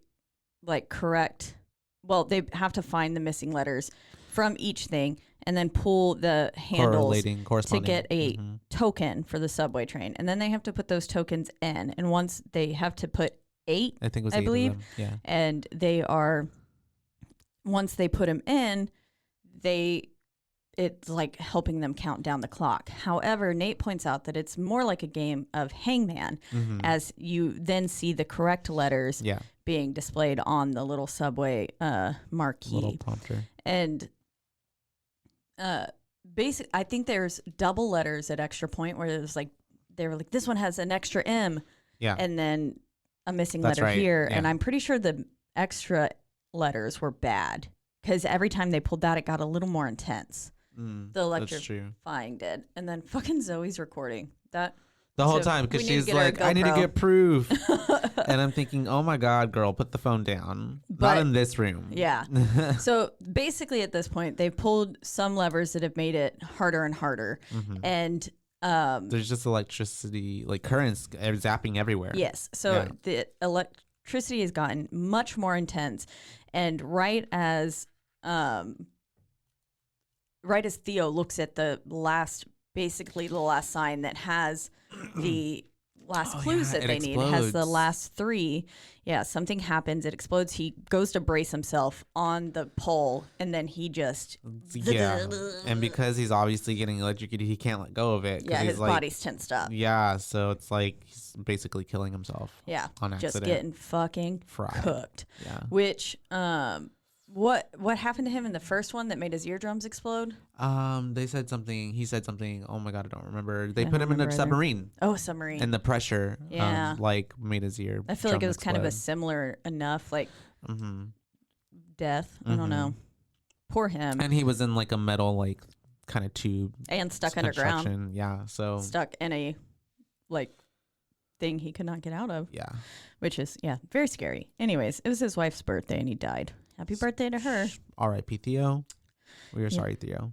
[SPEAKER 4] correct. Well, they have to find the missing letters from each thing and then pull the handles to get a token for the subway train. And then they have to put those tokens in. And once they have to put 8,
[SPEAKER 3] I think it was 8
[SPEAKER 4] I believe.
[SPEAKER 3] of them. Yeah.
[SPEAKER 4] And once they put them in, it's like helping them count down the clock. However, Nate points out that it's more like a game of hangman, as you then see the correct letters being displayed on the little subway marquee.
[SPEAKER 3] Little prompter.
[SPEAKER 4] And basically, I think there's double letters at Extra Point where it was like, they were like, this one has an extra M.
[SPEAKER 3] Yeah.
[SPEAKER 4] And then a missing
[SPEAKER 3] That's
[SPEAKER 4] letter
[SPEAKER 3] right.
[SPEAKER 4] here.
[SPEAKER 3] Yeah.
[SPEAKER 4] And I'm pretty sure the extra letters were bad because every time they pulled that, it got a little more intense. The electrifying did. And then fucking Zoe's recording that
[SPEAKER 3] the whole time, because she's like, I need to get proof. And I'm thinking, oh my God, girl, put the phone down. Not in this room.
[SPEAKER 4] Yeah. So basically at this point, they've pulled some levers that have made it harder and harder. And
[SPEAKER 3] there's just electricity, like currents zapping everywhere.
[SPEAKER 4] yes. So the electricity has gotten much more intense. And right as Theo looks at the last sign that has the last clues that they need, has the last 3. Yeah, something happens. It explodes. He goes to brace himself on the pole, and then he just...
[SPEAKER 3] Yeah, and because he's obviously getting electrocuted, he can't let go of it.
[SPEAKER 4] Yeah, his body's tensed up.
[SPEAKER 3] Yeah, so it's like he's basically killing himself.
[SPEAKER 4] Yeah,
[SPEAKER 3] on accident.
[SPEAKER 4] just getting fucking cooked.
[SPEAKER 3] Yeah.
[SPEAKER 4] Which... What happened to him in the first one that made his eardrums explode?
[SPEAKER 3] They said something. He said something. Oh my God, I don't remember. They put him in a submarine.
[SPEAKER 4] Oh, submarine.
[SPEAKER 3] And the pressure, made his ear.
[SPEAKER 4] I feel like it was kind of a similar enough, death. I don't know. Poor him.
[SPEAKER 3] And he was in like a metal, kind of tube.
[SPEAKER 4] And stuck underground.
[SPEAKER 3] Yeah, so
[SPEAKER 4] stuck in a thing he could not get out of.
[SPEAKER 3] Yeah.
[SPEAKER 4] Which is very scary. Anyways, it was his wife's birthday and he died. Happy birthday to her.
[SPEAKER 3] R.I.P. Theo. We are sorry, Theo.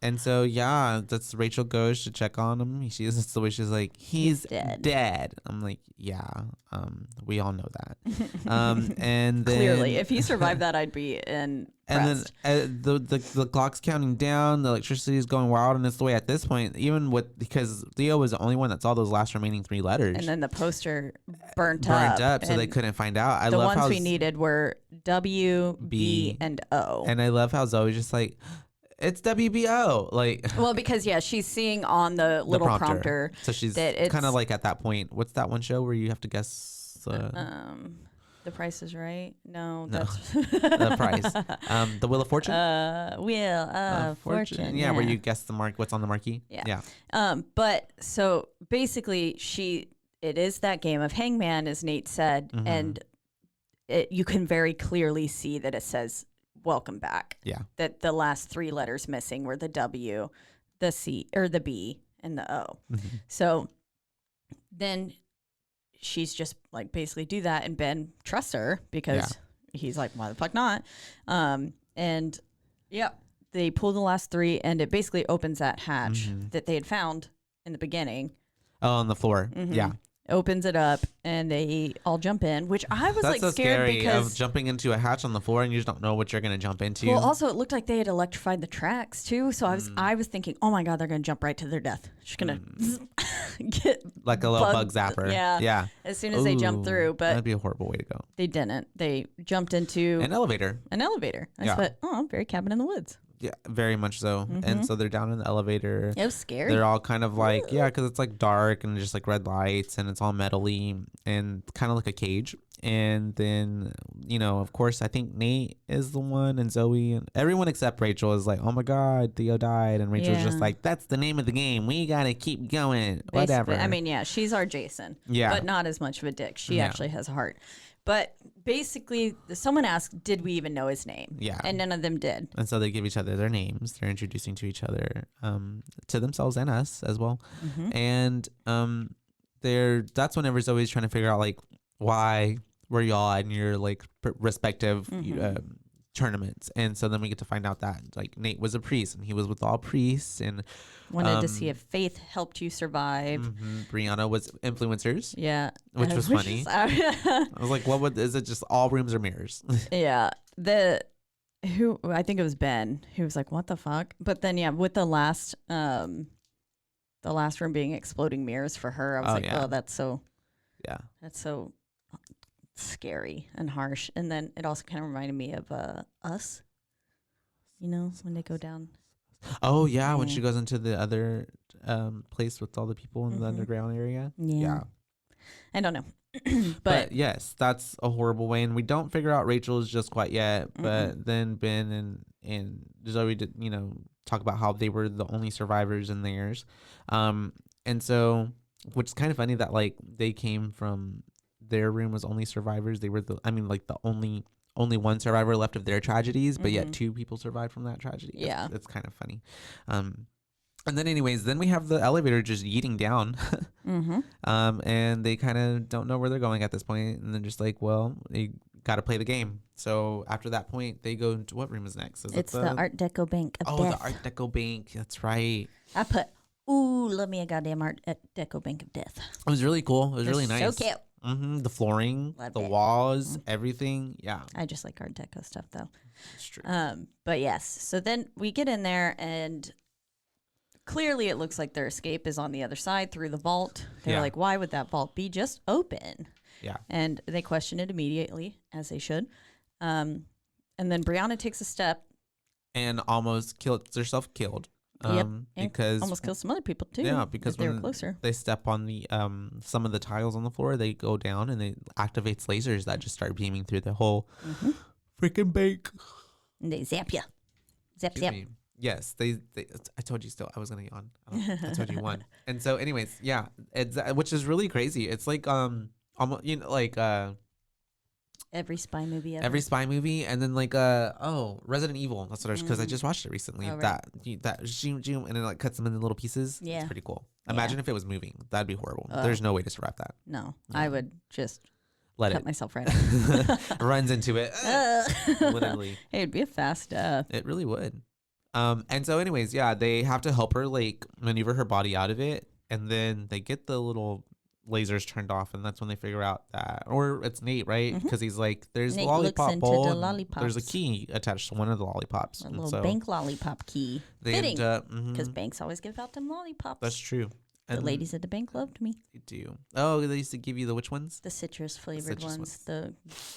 [SPEAKER 3] And so yeah, that's Rachel goes to check on him. That's the way she's like, he's dead. I'm like, yeah, we all know that. And then
[SPEAKER 4] clearly, if he survived that, I'd be impressed.
[SPEAKER 3] And then the clock's counting down, the electricity is going wild, and it's the way at this point, because Theo was the only one that saw those last remaining 3 letters.
[SPEAKER 4] And then the poster burnt up,
[SPEAKER 3] so they couldn't find out.
[SPEAKER 4] The ones we needed were W, B, and O.
[SPEAKER 3] And I love how Zoe's just like, it's WBO. Like,
[SPEAKER 4] well, because she's seeing on the little prompter.
[SPEAKER 3] So she's kind of like at that point. What's that one show where you have to guess?
[SPEAKER 4] The Price is Right. No, that's
[SPEAKER 3] The Price. The Wheel of Fortune.
[SPEAKER 4] Wheel of Fortune.
[SPEAKER 3] Yeah, where you guess what's on the marquee.
[SPEAKER 4] Yeah. But so basically, it is that game of Hangman, as Nate said, and you can very clearly see that it says "Welcome back."
[SPEAKER 3] Yeah. That
[SPEAKER 4] the last 3 letters missing were the W, the C, or the B, and the O. So then she's just like basically do that, and Ben trusts her because he's like, why the fuck not? And they pull the last 3, and it basically opens that hatch that they had found in the beginning.
[SPEAKER 3] Oh, on the floor. Yeah.
[SPEAKER 4] Opens it up, and they all jump in, which I was
[SPEAKER 3] That's
[SPEAKER 4] like scared
[SPEAKER 3] scary
[SPEAKER 4] because
[SPEAKER 3] of jumping into a hatch on the floor and you just don't know what you're going to jump into.
[SPEAKER 4] Well, also it looked like they had electrified the tracks too, so I was thinking, oh my god, they're going to jump right to their death. She's going to get
[SPEAKER 3] like a little bug zapper.
[SPEAKER 4] Yeah. As soon as they jump through, but
[SPEAKER 3] that'd be a horrible way to go.
[SPEAKER 4] They didn't. They jumped into
[SPEAKER 3] an elevator.
[SPEAKER 4] I thought, oh, very Cabin in the Woods.
[SPEAKER 3] Yeah, very much so. And so they're down in the elevator.
[SPEAKER 4] It was scary.
[SPEAKER 3] They're all kind of like, because it's like dark and just like red lights and it's all metally and kind of like a cage. And then, of course, I think Nate is the one, and Zoe and everyone except Rachel is like, oh my God, Theo died. And Rachel's just like, that's the name of the game. We got to keep going.
[SPEAKER 4] Basically,
[SPEAKER 3] whatever.
[SPEAKER 4] I mean, she's our Jason.
[SPEAKER 3] Yeah.
[SPEAKER 4] But not as much of a dick. She actually has a heart. But basically, someone asked, did we even know his name?
[SPEAKER 3] Yeah.
[SPEAKER 4] And none of them did.
[SPEAKER 3] And so they give each other their names. They're introducing to each other, to themselves and us as well. And that's whenever Zoe's trying to figure out, like, why were y'all in your, like, respective tournaments. And so then we get to find out that, like, Nate was a priest, and he was with all priests, and
[SPEAKER 4] wanted to see if faith helped you survive.
[SPEAKER 3] Brianna was influencers.
[SPEAKER 4] Yeah.
[SPEAKER 3] Which was funny. I was like, is it just all rooms or mirrors?
[SPEAKER 4] Yeah. I think it was Ben who was like, what the fuck? But then, with the last room being exploding mirrors for her, I was oh, that's so scary and harsh. And then it also kind of reminded me of Us, when they go down.
[SPEAKER 3] Oh yeah, when she goes into the other place with all the people in the underground area.
[SPEAKER 4] Yeah. I don't know.
[SPEAKER 3] but yes, that's a horrible way, and we don't figure out Rachel's just quite yet. But then Ben and Zoe did, talk about how they were the only survivors in theirs. And so, which is kind of funny that, like, they came from their room was only survivors. They were the only one survivor left of their tragedies, but yet 2 people survived from that tragedy.
[SPEAKER 4] Yeah.
[SPEAKER 3] It's kind of funny. And then anyways, then we have the elevator just yeeting down. And they kind of don't know where they're going at this point. And they're just like, well, they got to play the game. So after that point, they go into what room is next?
[SPEAKER 4] It's the Art Deco Bank of Death.
[SPEAKER 3] Oh, the Art Deco Bank. That's right.
[SPEAKER 4] I put, love me a goddamn Art Deco Bank of Death.
[SPEAKER 3] It was really cool. It was really nice.
[SPEAKER 4] So cute.
[SPEAKER 3] The flooring, walls, everything. Yeah.
[SPEAKER 4] I just like Art Deco stuff, though.
[SPEAKER 3] It's true.
[SPEAKER 4] But yes, so then we get in there, and clearly it looks like their escape is on the other side through the vault. They're like, why would that vault be just open?
[SPEAKER 3] Yeah.
[SPEAKER 4] And they question it immediately, as they should. And then Brianna takes a step.
[SPEAKER 3] And almost herself killed. Because
[SPEAKER 4] almost kill some other people too.
[SPEAKER 3] Yeah, because
[SPEAKER 4] they were closer.
[SPEAKER 3] They step on the some of the tiles on the floor, they go down, and it activates lasers that just start beaming through the whole freaking bank.
[SPEAKER 4] And they zap you. Zap.
[SPEAKER 3] Yes, they. I told you still. I was gonna yawn. I told you one. And so, anyways, yeah, it's which is really crazy. It's like almost
[SPEAKER 4] every spy movie ever.
[SPEAKER 3] Every spy movie, and then like Resident Evil. That's what I was, because I just watched it recently.
[SPEAKER 4] Oh, right.
[SPEAKER 3] That zoom, and it like cuts them into little pieces.
[SPEAKER 4] Yeah,
[SPEAKER 3] it's pretty cool. Imagine if it was moving. That'd be horrible. There's no way to survive that.
[SPEAKER 4] No, I would just
[SPEAKER 3] cut
[SPEAKER 4] myself right off.
[SPEAKER 3] Runs into it. Literally.
[SPEAKER 4] Hey, it'd be a fast death.
[SPEAKER 3] It really would. And so anyways, yeah, they have to help her like maneuver her body out of it, and then they get the little lasers turned off, and that's when they figure out that, or it's Nate, right? Because he's like, there's
[SPEAKER 4] Nate
[SPEAKER 3] a lollipop
[SPEAKER 4] looks into
[SPEAKER 3] bowl,
[SPEAKER 4] the
[SPEAKER 3] and
[SPEAKER 4] lollipops.
[SPEAKER 3] there's a key attached to one of the lollipops.
[SPEAKER 4] A
[SPEAKER 3] And
[SPEAKER 4] little
[SPEAKER 3] so
[SPEAKER 4] bank lollipop key.
[SPEAKER 3] they
[SPEAKER 4] Fitting,
[SPEAKER 3] end up,
[SPEAKER 4] because banks always give out them lollipops.
[SPEAKER 3] that's true.
[SPEAKER 4] The
[SPEAKER 3] And
[SPEAKER 4] ladies at the bank loved me.
[SPEAKER 3] they do. Oh, they used to give you the which ones?
[SPEAKER 4] The citrus flavored
[SPEAKER 3] citrus
[SPEAKER 4] ones,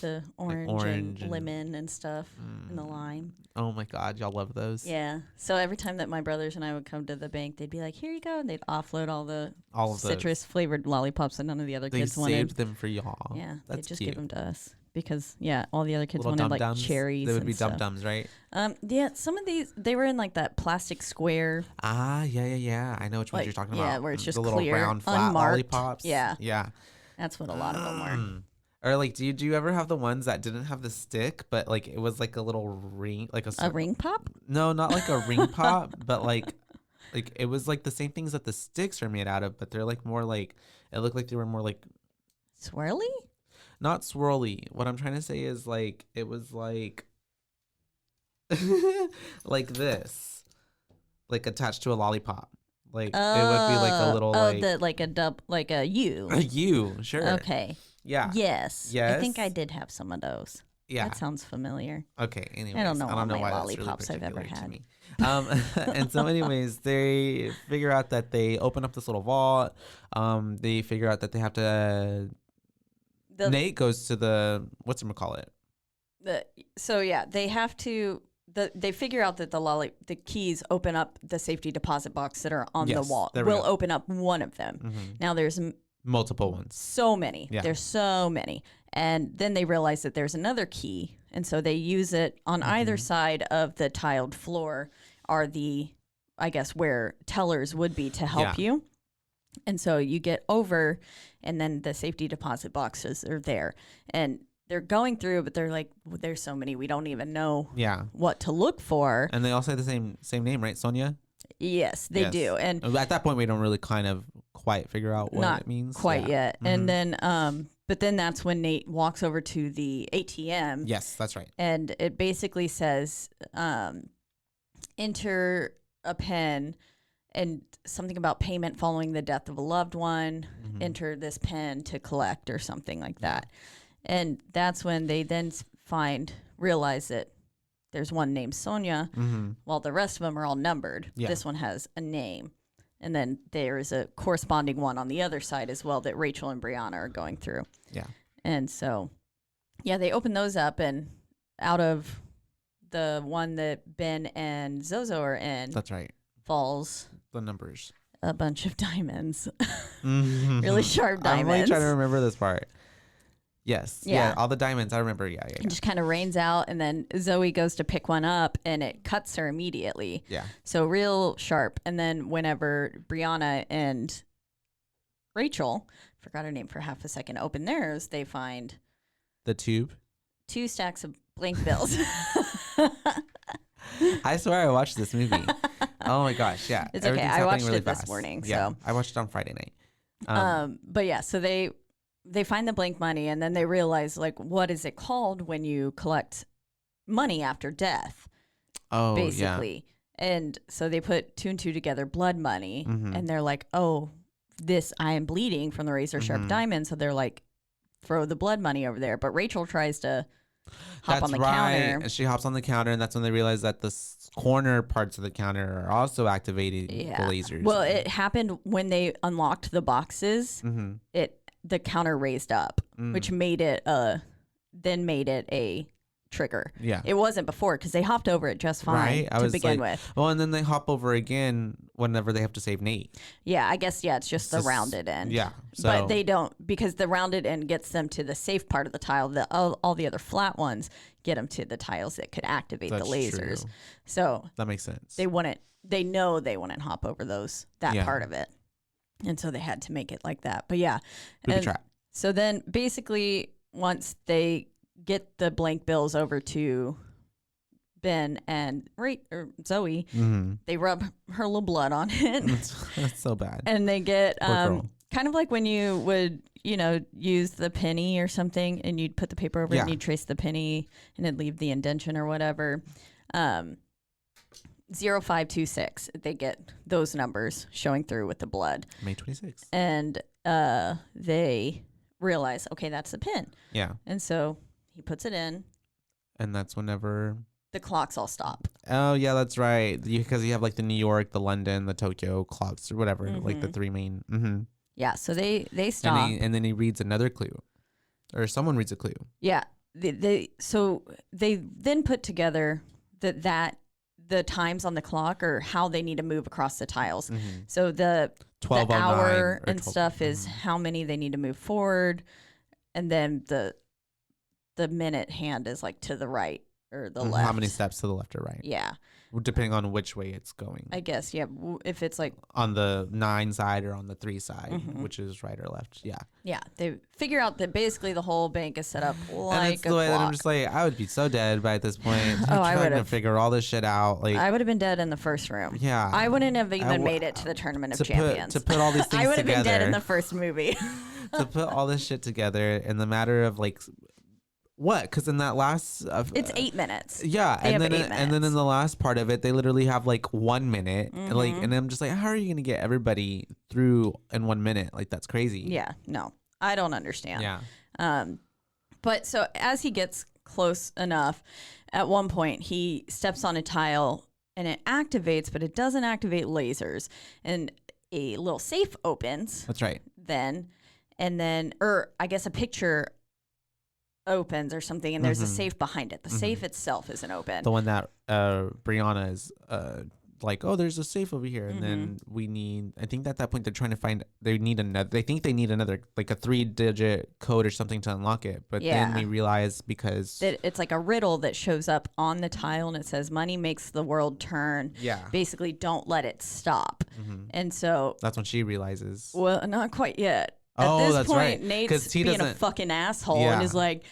[SPEAKER 4] the orange,
[SPEAKER 3] orange
[SPEAKER 4] and lemon and stuff, and the lime.
[SPEAKER 3] Oh my God, y'all love those.
[SPEAKER 4] Yeah. So every time that my brothers and I would come to the bank, they'd be like, "Here you go," and they'd offload all the
[SPEAKER 3] All of those.
[SPEAKER 4] citrus flavored lollipops that none of the other
[SPEAKER 3] They
[SPEAKER 4] kids
[SPEAKER 3] saved
[SPEAKER 4] wanted.
[SPEAKER 3] them for y'all.
[SPEAKER 4] Yeah, they
[SPEAKER 3] That's
[SPEAKER 4] just
[SPEAKER 3] cute.
[SPEAKER 4] give them to us because all the other kids
[SPEAKER 3] Little
[SPEAKER 4] wanted like
[SPEAKER 3] dum-dums.
[SPEAKER 4] cherries.
[SPEAKER 3] They would
[SPEAKER 4] and
[SPEAKER 3] be
[SPEAKER 4] stuff.
[SPEAKER 3] dum-dums, right?
[SPEAKER 4] Yeah, some of these they were in like that plastic square.
[SPEAKER 3] Ah, yeah. I know which ones
[SPEAKER 4] Like,
[SPEAKER 3] you're talking
[SPEAKER 4] yeah,
[SPEAKER 3] about.
[SPEAKER 4] where it's just
[SPEAKER 3] the little
[SPEAKER 4] clear,
[SPEAKER 3] round flat
[SPEAKER 4] unmarked.
[SPEAKER 3] lollipops.
[SPEAKER 4] Yeah.
[SPEAKER 3] Yeah.
[SPEAKER 4] That's what a lot of them were.
[SPEAKER 3] Or like, do you ever have the ones that didn't have the stick, but like it was like a little ring, like
[SPEAKER 4] A ring pop?
[SPEAKER 3] No, not like a ring pop, but like it was like the same things that the sticks are made out of, but they're like more like, it looked like they were more like
[SPEAKER 4] Swirly?
[SPEAKER 3] not swirly. What I'm trying to say is like it was like like this, like attached to a lollipop. Like it would be like a little
[SPEAKER 4] like a U.
[SPEAKER 3] a U, sure.
[SPEAKER 4] Okay.
[SPEAKER 3] Yeah.
[SPEAKER 4] Yes. I think I
[SPEAKER 3] Yes.
[SPEAKER 4] did have some of those.
[SPEAKER 3] Yeah.
[SPEAKER 4] That sounds familiar.
[SPEAKER 3] Okay. Anyways,
[SPEAKER 4] I don't know all my
[SPEAKER 3] why that's really
[SPEAKER 4] lollipops I've ever
[SPEAKER 3] particular
[SPEAKER 4] had.
[SPEAKER 3] to me. And so, anyways, they figure out that they open up this little vault. They figure out that they have to. Nate goes to the call it.
[SPEAKER 4] They have to. They figure out that the keys open up the safety deposit box that are on the
[SPEAKER 3] Yes,
[SPEAKER 4] wall.
[SPEAKER 3] there we
[SPEAKER 4] Will
[SPEAKER 3] go.
[SPEAKER 4] open up one of them. Now there's
[SPEAKER 3] Multiple ones.
[SPEAKER 4] so many.
[SPEAKER 3] Yeah.
[SPEAKER 4] There's so many. And then they realize that there's another key. And so they use it on either side of the tiled floor are I guess, where tellers would be to help you. And so you get over, and then the safety deposit boxes are there. And they're going through, but they're like, well, there's so many, we don't even know what to look for.
[SPEAKER 3] And they all say the same name, right? Sonia?
[SPEAKER 4] Yes, they do. And
[SPEAKER 3] at that point, we don't really kind of quite figure out what it means.
[SPEAKER 4] Quite yet. And then, but then that's when Nate walks over to the ATM.
[SPEAKER 3] Yes, that's right.
[SPEAKER 4] And it basically says, enter a PIN and something about payment following the death of a loved one. Enter this PIN to collect or something like that. And that's when they then realize that there's one named Sonia, while the rest of them are all numbered.
[SPEAKER 3] Yeah.
[SPEAKER 4] This one has a name. And then there is a corresponding one on the other side as well that Rachel and Brianna are going through.
[SPEAKER 3] Yeah.
[SPEAKER 4] And so, they open those up, and out of the one that Ben and Zozo are in,
[SPEAKER 3] That's right.
[SPEAKER 4] falls
[SPEAKER 3] The numbers.
[SPEAKER 4] a bunch of diamonds. Really sharp diamonds.
[SPEAKER 3] I'm really trying to remember this part. Yes.
[SPEAKER 4] Yeah.
[SPEAKER 3] All the diamonds. I remember. Yeah.
[SPEAKER 4] It just kind of rains out, and then Zoe goes to pick one up, and it cuts her immediately.
[SPEAKER 3] Yeah.
[SPEAKER 4] So real sharp. And then whenever Brianna and Rachel, forgot her name for half a second, open theirs, they find
[SPEAKER 3] The tube.
[SPEAKER 4] 2 stacks of blank bills.
[SPEAKER 3] I swear I watched this movie. Oh my gosh. Yeah.
[SPEAKER 4] It's okay.
[SPEAKER 3] Everything's
[SPEAKER 4] I
[SPEAKER 3] happening
[SPEAKER 4] watched
[SPEAKER 3] really
[SPEAKER 4] it this
[SPEAKER 3] fast.
[SPEAKER 4] morning,
[SPEAKER 3] Yeah.
[SPEAKER 4] so.
[SPEAKER 3] I watched it on Friday night.
[SPEAKER 4] But yeah, so they find the blank money, and then they realize, like, what is it called when you collect money after death?
[SPEAKER 3] Oh,
[SPEAKER 4] basically. And so they put 2 and 2 together, blood money, and they're like, oh, I am bleeding from the razor sharp diamond. So they're like, throw the blood money over there. But Rachel tries to hop on the counter.
[SPEAKER 3] And she hops on the counter, and that's when they realize that the corner parts of the counter are also activating the lasers.
[SPEAKER 4] Well, it happened when they unlocked the boxes. The counter raised up, which made it a trigger.
[SPEAKER 3] Yeah.
[SPEAKER 4] It wasn't before because they hopped over it just fine to begin with.
[SPEAKER 3] Well, and then they hop over again whenever they have to save Nate.
[SPEAKER 4] Yeah, I guess, it's just the rounded end.
[SPEAKER 3] Yeah.
[SPEAKER 4] But they don't, because the rounded end gets them to the safe part of the tile. All the other flat ones get them to the tiles that could activate the lasers.
[SPEAKER 3] True.
[SPEAKER 4] So
[SPEAKER 3] that makes sense.
[SPEAKER 4] They know they wouldn't hop over that part of it. And so they had to make it like that. But yeah.
[SPEAKER 3] Booby trap.
[SPEAKER 4] So then basically once they get the blank bills over to Ben and Zoe, they rub her little blood on it.
[SPEAKER 3] That's so bad.
[SPEAKER 4] And they get kind of like when you would, use the penny or something, and you'd put the paper over it and you'd trace the penny and it'd leave the indentation or whatever. 0526. They get those numbers showing through with the blood.
[SPEAKER 3] May 26th.
[SPEAKER 4] And they realize, okay, that's the pin.
[SPEAKER 3] Yeah.
[SPEAKER 4] And so he puts it in.
[SPEAKER 3] And that's whenever
[SPEAKER 4] the clocks all stop.
[SPEAKER 3] Oh, yeah, that's right. Because you have like the New York, the London, the Tokyo clocks or whatever, like the three main. Mm-hmm.
[SPEAKER 4] Yeah, so they stop.
[SPEAKER 3] And then he reads another clue. Or someone reads a clue.
[SPEAKER 4] Yeah. So they then put together that the times on the clock or how they need to move across the tiles. Mm-hmm. So the hour and 12, stuff is how many they need to move forward. And then the minute hand is like to the right or the left.
[SPEAKER 3] How many steps to the left or right?
[SPEAKER 4] Yeah.
[SPEAKER 3] Depending on which way it's going.
[SPEAKER 4] I guess, yeah. If it's like
[SPEAKER 3] on the 9 side or on the 3 side, which is right or left. Yeah.
[SPEAKER 4] Yeah. They figure out that basically the whole bank is set up like
[SPEAKER 3] and it's the way that I'm just like, I would be so dead by this point.
[SPEAKER 4] I would have
[SPEAKER 3] figure all this shit out. Like
[SPEAKER 4] I would have been dead in the first room.
[SPEAKER 3] Yeah.
[SPEAKER 4] I wouldn't have even made it to the Tournament of Champions.
[SPEAKER 3] To put all these things together.
[SPEAKER 4] I would have been dead in the first movie.
[SPEAKER 3] To put all this shit together in the matter of like what? Because in that last,
[SPEAKER 4] it's 8 minutes.
[SPEAKER 3] Yeah, and then in the last part of it, they literally have like 1 minute, and I'm just like, how are you gonna get everybody through in 1 minute? Like that's crazy.
[SPEAKER 4] Yeah, no, I don't understand.
[SPEAKER 3] Yeah.
[SPEAKER 4] But so as he gets close enough, at one point he steps on a tile and it activates, but it doesn't activate lasers, and a little safe opens.
[SPEAKER 3] That's right.
[SPEAKER 4] Or I guess a picture opens or something, and there's a safe behind it. The safe itself isn't open.
[SPEAKER 3] The one that Brianna is like, oh, there's a safe over here, and then we need. I think at that point they're trying to find. They need another. They think they need another, like a 3-digit code or something to unlock it. But then we realize because
[SPEAKER 4] it's like a riddle that shows up on the tile, and it says, "Money makes the world turn."
[SPEAKER 3] Yeah.
[SPEAKER 4] Basically, don't let it stop. And so
[SPEAKER 3] that's when she realizes.
[SPEAKER 4] Well, not quite yet.
[SPEAKER 3] At
[SPEAKER 4] this
[SPEAKER 3] that's
[SPEAKER 4] point,
[SPEAKER 3] right.
[SPEAKER 4] Nate's being a fucking asshole and is like,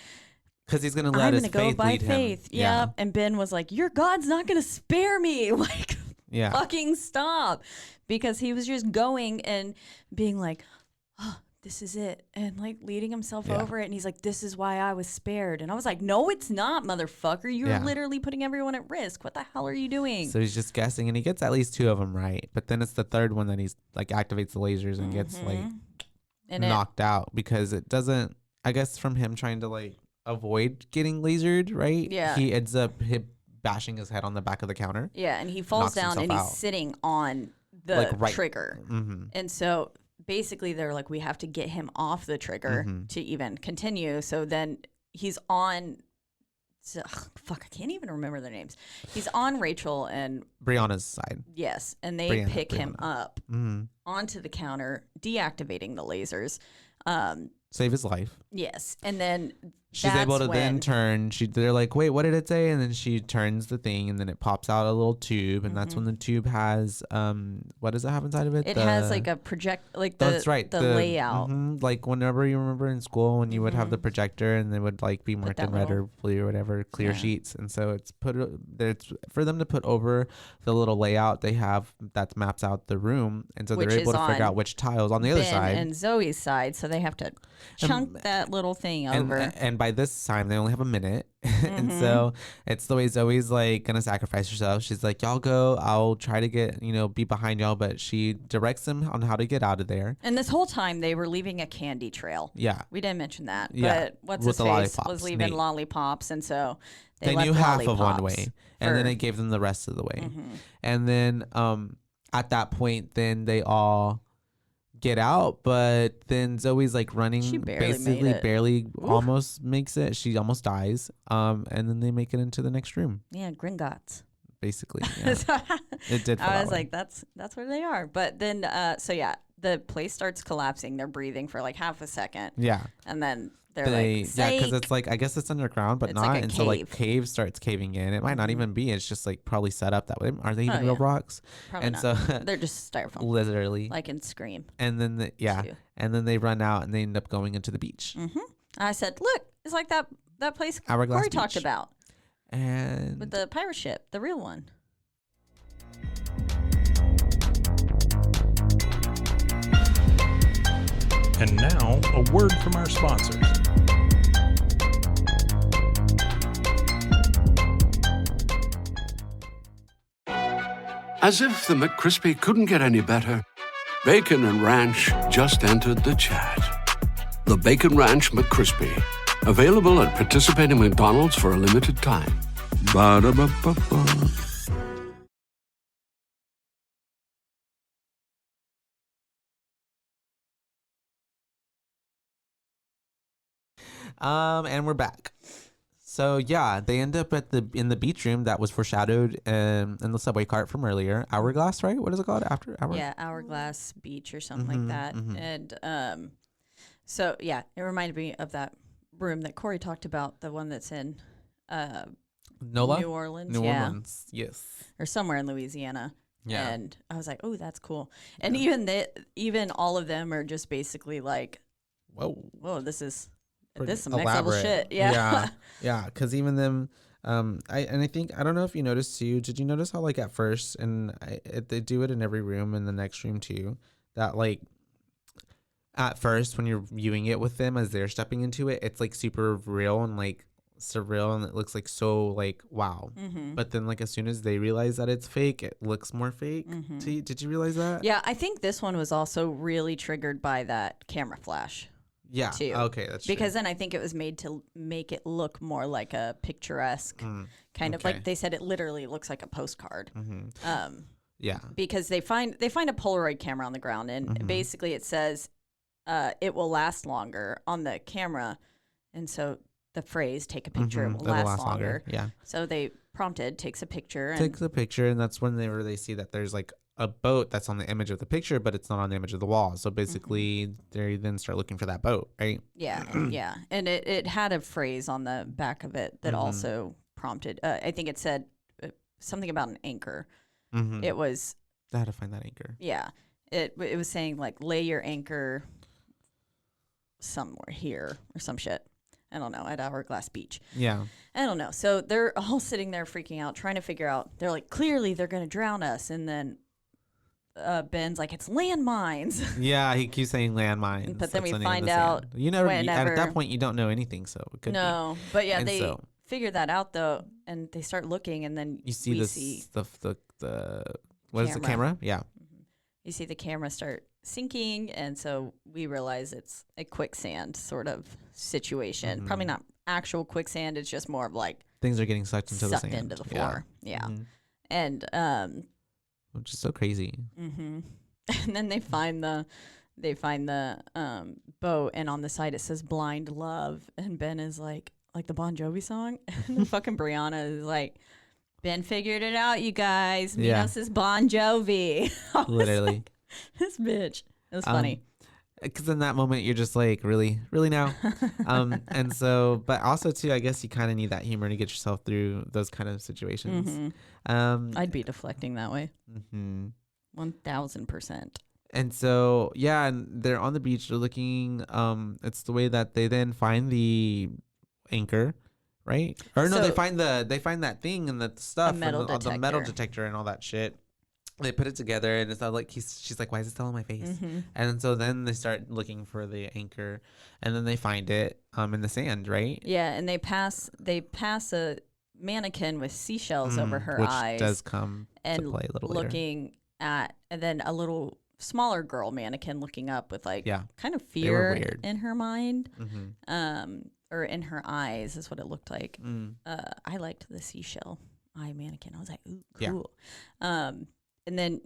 [SPEAKER 3] because he's gonna let his faith lead him.
[SPEAKER 4] Yeah. And Ben was like, "Your God's not gonna spare me." Like, fucking stop, because he was just going and being like, "Oh, this is it," and like leading himself over it. And he's like, "This is why I was spared." And I was like, "No, it's not, motherfucker. You're literally putting everyone at risk. What the hell are you doing?"
[SPEAKER 3] So he's just guessing, and he gets at least 2 of them right. But then it's the third one that he's like activates the lasers and gets like. And knocked out because it doesn't, I guess from him trying to like avoid getting lasered, right?
[SPEAKER 4] Yeah.
[SPEAKER 3] He ends up bashing his head on the back of the counter.
[SPEAKER 4] Yeah, and he falls down and he's sitting on the trigger. And so basically they're like, we have to get him off the trigger to even continue. So then he's on, I can't even remember their names. He's on Rachel and
[SPEAKER 3] Brianna's side.
[SPEAKER 4] Yes, and they pick him up onto the counter, deactivating the lasers.
[SPEAKER 3] Save his life.
[SPEAKER 4] Yes, and then
[SPEAKER 3] she's able to then turn. They're like, wait, what did it say? And then she turns the thing, and then it pops out a little tube, and that's when the tube has what does it have inside of it?
[SPEAKER 4] It has like a project, like that's right, the layout.
[SPEAKER 3] Like whenever you remember in school when you would have the projector, and they would like be marked in red or blue or whatever, clear sheets, and so it's for them to put over the little layout they have that maps out the room, and so they're able to figure out which tiles on the other side
[SPEAKER 4] and Zoe's side, so they have to chunk that little thing over.
[SPEAKER 3] And by this time they only have a minute, and so it's the way Zoe's like gonna sacrifice herself. She's like, y'all go, I'll try to get be behind y'all, but she directs them on how to get out of there.
[SPEAKER 4] And this whole time they were leaving a candy trail.
[SPEAKER 3] Yeah,
[SPEAKER 4] we didn't mention that.
[SPEAKER 3] Yeah,
[SPEAKER 4] but what's his face was leaving lollipops, and so they
[SPEAKER 3] knew half of one way, and then it gave them the rest of the way. And then at that point, then they all get out, but then Zoe's like running,
[SPEAKER 4] she barely
[SPEAKER 3] almost makes it. She almost dies, and then they make it into the next room.
[SPEAKER 4] Yeah, Gringotts.
[SPEAKER 3] Basically, yeah. It did.
[SPEAKER 4] I was like, that's where they are. But then, the place starts collapsing. They're breathing for like half a second.
[SPEAKER 3] Yeah,
[SPEAKER 4] and then they're like,
[SPEAKER 3] because it's like, I guess it's underground, but not.
[SPEAKER 4] Like
[SPEAKER 3] and so like cave starts caving in. It might not even be. It's just like probably set up that way. Are they even real rocks?
[SPEAKER 4] Probably
[SPEAKER 3] and
[SPEAKER 4] not.
[SPEAKER 3] So
[SPEAKER 4] they're just styrofoam,
[SPEAKER 3] literally,
[SPEAKER 4] like in Scream.
[SPEAKER 3] And then and then they run out and they end up going into the beach.
[SPEAKER 4] I said, look, it's like that place
[SPEAKER 3] Hourglass
[SPEAKER 4] Corey
[SPEAKER 3] Beach.
[SPEAKER 4] talked about,
[SPEAKER 3] and
[SPEAKER 4] with the pirate ship, the real one.
[SPEAKER 2] And now, a word from our sponsors.
[SPEAKER 5] As if the McCrispy couldn't get any better, Bacon and Ranch just entered the chat. The Bacon Ranch McCrispy, available at participating McDonald's for a limited time. Ba-da-ba-ba-ba.
[SPEAKER 3] And we're back. So yeah, they end up in the beach room that was foreshadowed in the subway cart from earlier. Hourglass, right? What is it called? After Hour?
[SPEAKER 4] Yeah, Hourglass Beach or something like that. And so yeah, it reminded me of that room that Corey talked about, the one that's in
[SPEAKER 3] NOLA?
[SPEAKER 4] New Orleans.
[SPEAKER 3] New
[SPEAKER 4] yeah.
[SPEAKER 3] Orleans, yes.
[SPEAKER 4] Or somewhere in Louisiana.
[SPEAKER 3] Yeah.
[SPEAKER 4] And I was like, oh, that's cool. And even all of them are just basically like, whoa, this is some next level shit. Yeah.
[SPEAKER 3] Yeah. Because even them, I think, I don't know if you noticed too. Did you notice how like at first, and they do it in every room in the next room too, that like at first when you're viewing it with them as they're stepping into it, it's like super real and like surreal, and it looks like so like wow. But then like as soon as they realize that it's fake, it looks more fake. Did you realize that?
[SPEAKER 4] Yeah, I think this one was also really triggered by that camera flash.
[SPEAKER 3] Yeah.
[SPEAKER 4] Too.
[SPEAKER 3] Okay, that's true.
[SPEAKER 4] Because then I think it was made to make it look more like a picturesque kind of, like they said, it literally looks like a postcard.
[SPEAKER 3] Yeah.
[SPEAKER 4] Because they find a Polaroid camera on the ground, and basically it says it will last longer on the camera, and so the phrase "take a picture" it will last longer.
[SPEAKER 3] Yeah.
[SPEAKER 4] So they prompted takes a picture,
[SPEAKER 3] and that's when they see that there's like a boat that's on the image of the picture, but it's not on the image of the wall. So basically, they then start looking for that boat, right?
[SPEAKER 4] Yeah, yeah. And it had a phrase on the back of it that also prompted. I think it said something about an anchor. It was.
[SPEAKER 3] I had to find that anchor.
[SPEAKER 4] Yeah, it was saying like lay your anchor somewhere here or some shit. I don't know, at Hourglass Beach.
[SPEAKER 3] Yeah.
[SPEAKER 4] I don't know. So they're all sitting there freaking out, trying to figure out. They're like, clearly they're going to drown us. And then Ben's like, it's landmines.
[SPEAKER 3] Yeah, he keeps saying landmines.
[SPEAKER 4] But then we find out
[SPEAKER 3] at that point you don't know anything, so it could
[SPEAKER 4] be. But yeah, they figure that out though, and they start looking, and then
[SPEAKER 3] you see the what is the camera? Yeah.
[SPEAKER 4] You see the camera start sinking, and so we realize it's a quicksand sort of situation. Probably not actual quicksand. It's just more of like
[SPEAKER 3] things are getting sucked into the sand.
[SPEAKER 4] Into the floor. Yeah. And
[SPEAKER 3] which is so crazy.
[SPEAKER 4] And then they find the boat, and on the side it says "Blind Love," and Ben is like the Bon Jovi song, and then fucking Brianna is like, Ben figured it out, you guys. Minos is Bon Jovi.
[SPEAKER 3] Literally.
[SPEAKER 4] Like, this bitch. It was funny.
[SPEAKER 3] Because in that moment, you're just like, really now? And so, but also, too, I guess you kind of need that humor to get yourself through those kind of situations.
[SPEAKER 4] I'd be deflecting that way. 1000%.
[SPEAKER 3] And so, yeah, and they're on the beach. They're looking. It's the way that they then find the anchor. Right? Or no, they find that thing and the stuff, the metal detector and all that shit. They put it together, and it's not like she's like, why is it still on my face? And so then they start looking for the anchor, and then they find it in the sand, right?
[SPEAKER 4] Yeah, and they pass a mannequin with seashells over her eyes,
[SPEAKER 3] which does come to play a little
[SPEAKER 4] looking
[SPEAKER 3] later.
[SPEAKER 4] And then a little smaller girl mannequin looking up with kind of fear in her mind. Or in her eyes is what it looked like. I liked the seashell eye mannequin. I was like, ooh, cool. Yeah. And then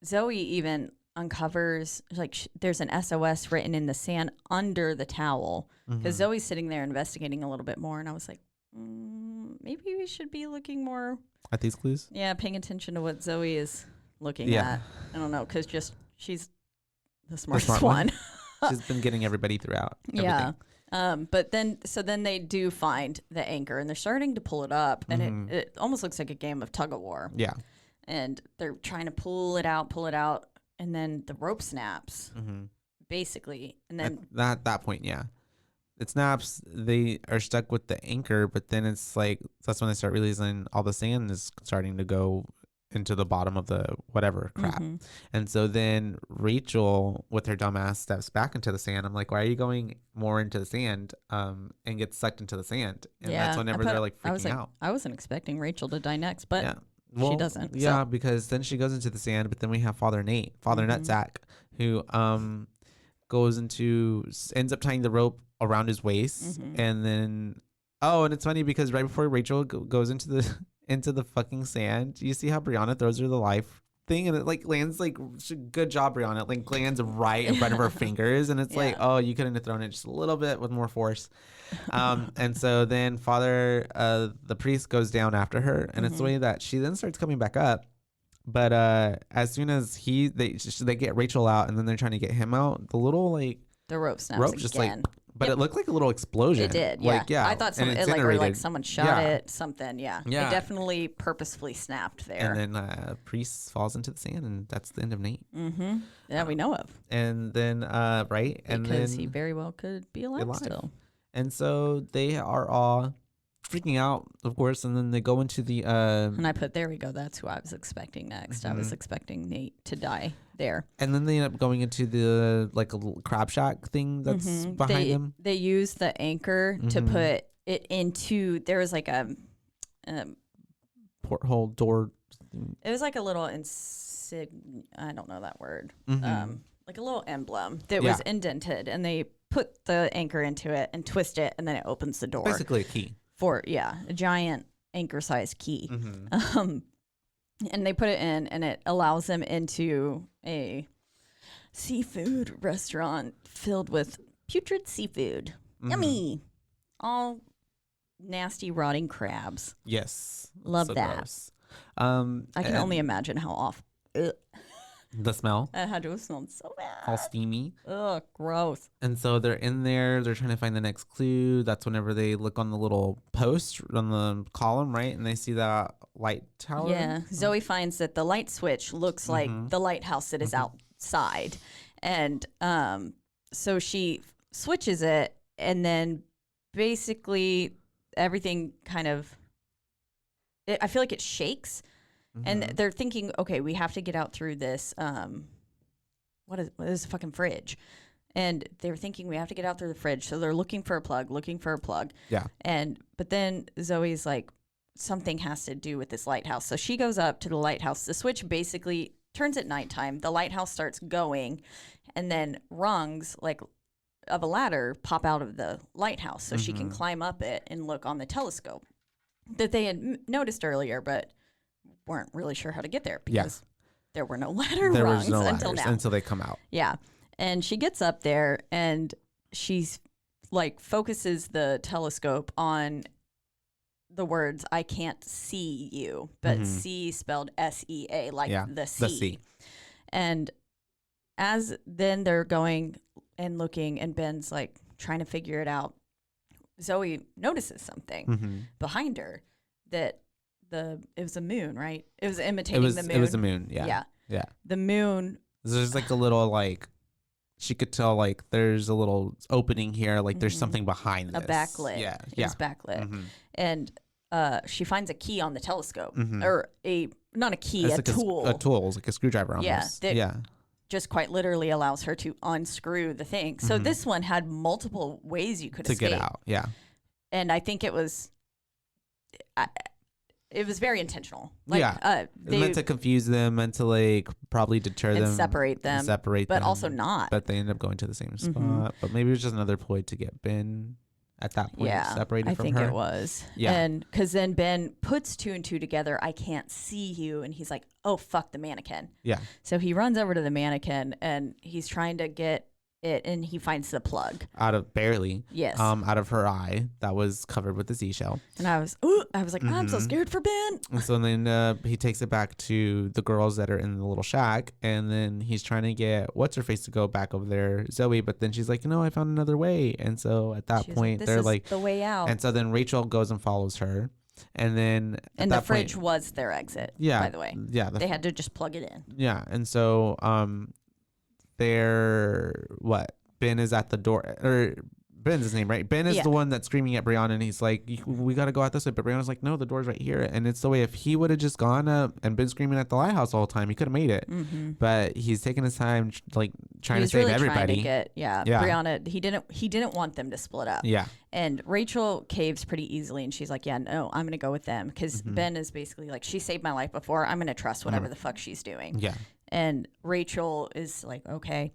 [SPEAKER 4] Zoe even uncovers, like, there's an SOS written in the sand under the towel. Because Zoe's sitting there investigating a little bit more. And I was like, maybe we should be looking more
[SPEAKER 3] at these clues.
[SPEAKER 4] Yeah, paying attention to what Zoe is looking at. I don't know, because she's the smartest one.
[SPEAKER 3] She's been getting everybody throughout. Everything.
[SPEAKER 4] Yeah. But then they do find the anchor, and they're starting to pull it up, and it almost looks like a game of tug of war.
[SPEAKER 3] Yeah.
[SPEAKER 4] And they're trying to pull it out, and then the rope snaps, basically. And then
[SPEAKER 3] at that point, yeah, it snaps. They are stuck with the anchor, but then it's like that's when they start realizing all the sand is starting to go into the bottom of the whatever crap. And so then Rachel with her dumbass steps back into the sand. I'm like, why are you going more into the sand and get sucked into the sand? And that's whenever they're like freaking out.
[SPEAKER 4] I wasn't expecting Rachel to die next, but she doesn't.
[SPEAKER 3] Yeah,
[SPEAKER 4] so.
[SPEAKER 3] because then she goes into the sand, but then we have Father
[SPEAKER 4] Mm-hmm.
[SPEAKER 3] Nutsack, who ends up tying the rope around his waist,
[SPEAKER 4] Mm-hmm.
[SPEAKER 3] and then and it's funny because right before Rachel goes into the into the fucking sand, you see how Brianna throws her the life thing, and it like lands like good job, Brianna. It like lands right in front of her fingers, and it's like,
[SPEAKER 4] Yeah.
[SPEAKER 3] oh, you couldn't have thrown it just a little bit with more force. And so then Father the priest goes down after her, and it's the way that she then starts coming back up. But as soon as they get Rachel out, and then they're trying to get him out, the little like
[SPEAKER 4] The rope snaps
[SPEAKER 3] rope
[SPEAKER 4] again.
[SPEAKER 3] just like, but it looked like a little explosion.
[SPEAKER 4] It did, yeah.
[SPEAKER 3] Like, yeah.
[SPEAKER 4] I thought
[SPEAKER 3] and
[SPEAKER 4] it like someone shot it, something, yeah.
[SPEAKER 3] Yeah.
[SPEAKER 4] It definitely purposefully snapped there.
[SPEAKER 3] And then priest falls into the sand, and that's the end of Nate.
[SPEAKER 4] Mm-hmm. Yeah, we know of.
[SPEAKER 3] And then right, and
[SPEAKER 4] Because
[SPEAKER 3] then
[SPEAKER 4] he very well could be alive still.
[SPEAKER 3] and so they are all freaking out, of course, and then they go into the
[SPEAKER 4] And I put, there we go. That's who I was expecting next. I was expecting Nate to die there.
[SPEAKER 3] and then they end up going into the like a little crab shack thing that's behind them.
[SPEAKER 4] They use the anchor to put it into. There was like a.
[SPEAKER 3] Porthole door.
[SPEAKER 4] It was like a little I don't know that word. Like a little emblem that was indented, and they put the anchor into it and twist it, and then it opens the door.
[SPEAKER 3] Basically a key.
[SPEAKER 4] For a giant anchor-sized key. And they put it in, and it allows them into a seafood restaurant filled with putrid seafood. Yummy! All nasty, rotting crabs.
[SPEAKER 3] Yes.
[SPEAKER 4] Love
[SPEAKER 3] So
[SPEAKER 4] that.
[SPEAKER 3] gross.
[SPEAKER 4] I can only imagine how off.
[SPEAKER 3] The smell.
[SPEAKER 4] It had to smell so bad.
[SPEAKER 3] All steamy.
[SPEAKER 4] Ugh, gross.
[SPEAKER 3] And so they're in there, they're trying to find the next clue. That's whenever they look on the little post on the column, right? And they see that light tower.
[SPEAKER 4] Yeah. Zoe finds that the light switch looks like the lighthouse that is outside. And so she switches it, and then basically everything kind of, I feel like it shakes. And they're thinking, okay, we have to get out through this. What is a fucking fridge? And they're thinking we have to get out through the fridge. So they're looking for a plug.
[SPEAKER 3] Yeah.
[SPEAKER 4] But then Zoe's like, something has to do with this lighthouse. So she goes up to the lighthouse. The switch basically turns at nighttime. The lighthouse starts going, and then rungs like of a ladder pop out of the lighthouse, so she can climb up it and look on the telescope that they had noticed earlier, but weren't really sure how to get there because there were no ladder rungs until now.
[SPEAKER 3] Until they come out.
[SPEAKER 4] Yeah. And she gets up there, and she's like focuses the telescope on the words, I can't see you, but see spelled SEA, like the sea.
[SPEAKER 3] The sea.
[SPEAKER 4] And as then they're going and looking, and Ben's like trying to figure it out, Zoe notices something behind her that it was a moon, right? It was imitating the moon.
[SPEAKER 3] It was a moon, yeah. Yeah.
[SPEAKER 4] The moon.
[SPEAKER 3] There's like a little like, she could tell like there's a little opening here, like there's something behind this.
[SPEAKER 4] A backlit.
[SPEAKER 3] Yeah.
[SPEAKER 4] It was backlit. And she finds a key on the telescope. Or not a key,
[SPEAKER 3] It's
[SPEAKER 4] a
[SPEAKER 3] like
[SPEAKER 4] tool.
[SPEAKER 3] A tool, it's like a screwdriver almost.
[SPEAKER 4] That just quite literally allows her to unscrew the thing. So this one had multiple ways you could escape.
[SPEAKER 3] To get out, yeah.
[SPEAKER 4] And I think it was very intentional. Like, they
[SPEAKER 3] meant to confuse them, meant to like probably deter them,
[SPEAKER 4] separate them, but also not.
[SPEAKER 3] But they end up going to the same spot. But maybe it was just another ploy to get Ben at that point separated from her.
[SPEAKER 4] I think it was.
[SPEAKER 3] Yeah.
[SPEAKER 4] And because then Ben puts two and two together. I can't see you, and he's like, "Oh fuck the mannequin."
[SPEAKER 3] Yeah.
[SPEAKER 4] So he runs over to the mannequin, and he's trying to get it, and he finds the plug
[SPEAKER 3] out of out of her eye that was covered with the seashell.
[SPEAKER 4] And I was like, I'm so scared for Ben.
[SPEAKER 3] And so then he takes it back to the girls that are in the little shack, and then he's trying to get what's her face to go back over there, Zoe, but then she's like, I found another way. And so at that point
[SPEAKER 4] this
[SPEAKER 3] they're
[SPEAKER 4] is
[SPEAKER 3] like
[SPEAKER 4] the way out.
[SPEAKER 3] And so then Rachel goes and follows her, and then
[SPEAKER 4] the fridge was their exit.
[SPEAKER 3] Yeah,
[SPEAKER 4] by the way.
[SPEAKER 3] Yeah,
[SPEAKER 4] they had to just plug it in.
[SPEAKER 3] Yeah. And so Ben is at the door, or Ben's his name, right? Ben is the one that's screaming at Brianna, and he's like, we got to go out this way. But Brianna's like, no, the door's right here. And it's the way, if he would have just gone up and been screaming at the lighthouse all the time, he could have made it. But he's taking his time, like trying to save everybody.
[SPEAKER 4] Brianna. He didn't want them to split up.
[SPEAKER 3] Yeah.
[SPEAKER 4] And Rachel caves pretty easily, and she's like, "Yeah, no, I'm gonna go with them," because Ben is basically like, "She saved my life before. I'm gonna trust whatever the fuck she's doing."
[SPEAKER 3] Yeah.
[SPEAKER 4] And Rachel is like, "Okay,"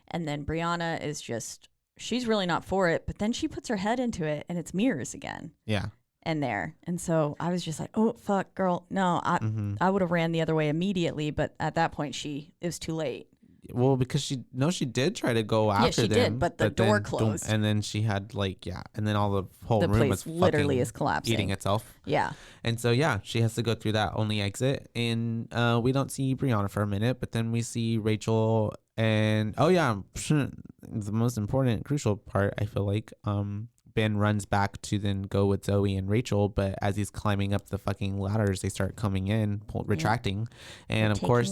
[SPEAKER 4] and then Brianna is just, she's really not for it, but then she puts her head into it, and it's mirrors again.
[SPEAKER 3] Yeah.
[SPEAKER 4] And there, and so I was just like, "Oh fuck, girl, no!" I would have ran the other way immediately, but at that point, it was too late.
[SPEAKER 3] Well, because she did try to go after them.
[SPEAKER 4] Yeah, she did, but the door closed.
[SPEAKER 3] And then she had and then the whole room
[SPEAKER 4] place
[SPEAKER 3] was
[SPEAKER 4] literally is collapsing,
[SPEAKER 3] eating itself.
[SPEAKER 4] Yeah.
[SPEAKER 3] And so, she has to go through that only exit. And we don't see Brianna for a minute, but then we see Rachel and, the most important, crucial part, I feel like, Ben runs back to then go with Zoe and Rachel, but as he's climbing up the fucking ladders, they start coming in, retracting, and of course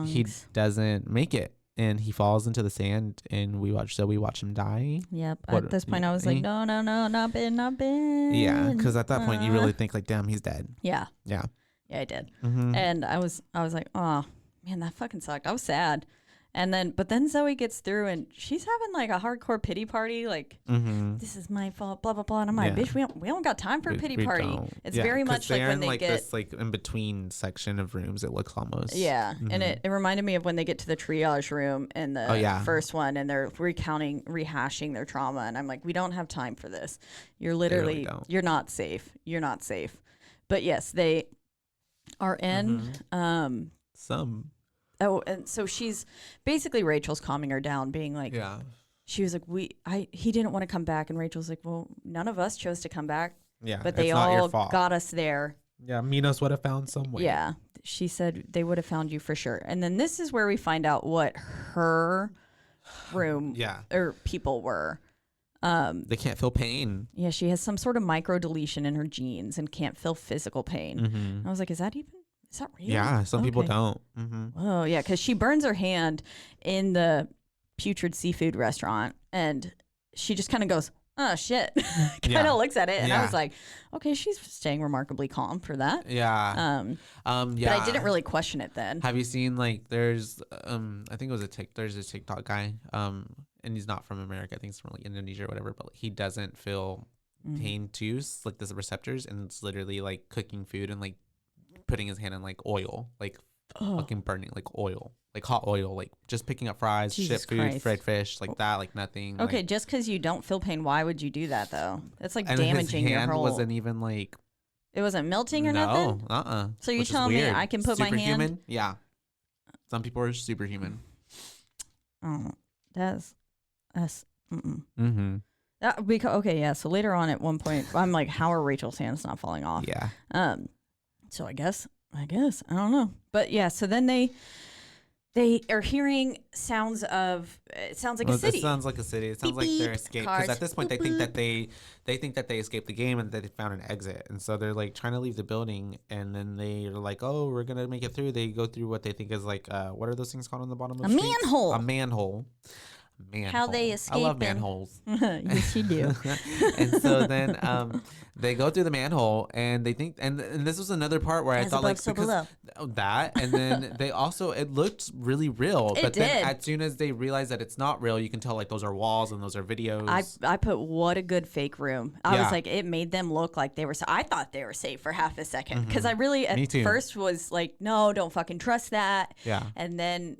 [SPEAKER 3] he doesn't make it, and he falls into the sand, and we watch him die.
[SPEAKER 4] Yep. At this point, I was like, no, not Ben.
[SPEAKER 3] Yeah, because at that point you really think like, damn, he's dead.
[SPEAKER 4] Yeah.
[SPEAKER 3] Yeah.
[SPEAKER 4] Yeah, I did. And I was like, oh man, that fucking sucked. I was sad. But then Zoe gets through and she's having like a hardcore pity party. Like, this is my fault, blah, blah, blah. And I'm like, bitch, we don't got time for a pity party. Don't. It's very much like when they get
[SPEAKER 3] this like in between section of rooms, it looks almost.
[SPEAKER 4] Yeah. And it reminded me of when they get to the triage room in the first one and they're rehashing their trauma. And I'm like, we don't have time for this. You're literally, you're not safe. You're not safe. But yes, they are in
[SPEAKER 3] some.
[SPEAKER 4] Oh, and so she's basically, Rachel's calming her down, being like, she was like, he didn't want to come back. And Rachel's like, well, none of us chose to come back.
[SPEAKER 3] Yeah.
[SPEAKER 4] But they all got us there.
[SPEAKER 3] Yeah. Minos would have found some way.
[SPEAKER 4] Yeah. She said they would have found you for sure. And then this is where we find out what her room or people were.
[SPEAKER 3] They can't feel pain.
[SPEAKER 4] Yeah. She has some sort of micro deletion in her genes and can't feel physical pain. And I was like, is that real?
[SPEAKER 3] Yeah, some people don't.
[SPEAKER 4] Oh, yeah, because she burns her hand in the putrid seafood restaurant, and she just kind of goes, oh, shit. Kind of looks at it, and I was like, okay, she's staying remarkably calm for that.
[SPEAKER 3] Yeah.
[SPEAKER 4] But I didn't really question it then.
[SPEAKER 3] Have you seen, like, there's, I think it was there's a TikTok guy, and he's not from America. I think he's from, like, Indonesia or whatever, but he doesn't feel pain too, like, the receptors, and it's literally, like, cooking food and, like, putting his hand in like oil, like fucking burning, like oil, like hot oil, like just picking up fries, shit food, fried fish, like that, like nothing.
[SPEAKER 4] Okay,
[SPEAKER 3] like,
[SPEAKER 4] just because you don't feel pain, why would you do that though? It's like
[SPEAKER 3] and
[SPEAKER 4] damaging
[SPEAKER 3] his
[SPEAKER 4] your
[SPEAKER 3] hand
[SPEAKER 4] whole.
[SPEAKER 3] Wasn't even like.
[SPEAKER 4] It wasn't melting or nothing.
[SPEAKER 3] No,
[SPEAKER 4] So you're telling me I can put my hand?
[SPEAKER 3] Yeah. Some people are superhuman.
[SPEAKER 4] Oh, that's. Okay, yeah. So later on, at one point, I'm like, how are Rachel's hands not falling off?
[SPEAKER 3] Yeah.
[SPEAKER 4] So I guess I don't know, but yeah. So then they are hearing sounds of. It sounds like a city.
[SPEAKER 3] It sounds like a city. It sounds like they're escaped because at this point they think that they think that they escaped the game and that they found an exit, and so they're like trying to leave the building, and then they're like, oh, we're gonna make it through. They go through what they think is like what are those things called on the bottom of the streets?
[SPEAKER 4] Manhole.
[SPEAKER 3] A manhole.
[SPEAKER 4] How they escape.
[SPEAKER 3] I love manholes.
[SPEAKER 4] Yes, you do.
[SPEAKER 3] And so then they go through the manhole and they think, and this was another part where I thought like because that, and then they also it looked really real, but then as soon as they realize that it's not real, you can tell like those are walls and those are videos.
[SPEAKER 4] I put what a good fake room. I was like, it made them look like they were. I thought they were safe for half a second because I really at first was like, no, don't fucking trust that.
[SPEAKER 3] Yeah,
[SPEAKER 4] and then.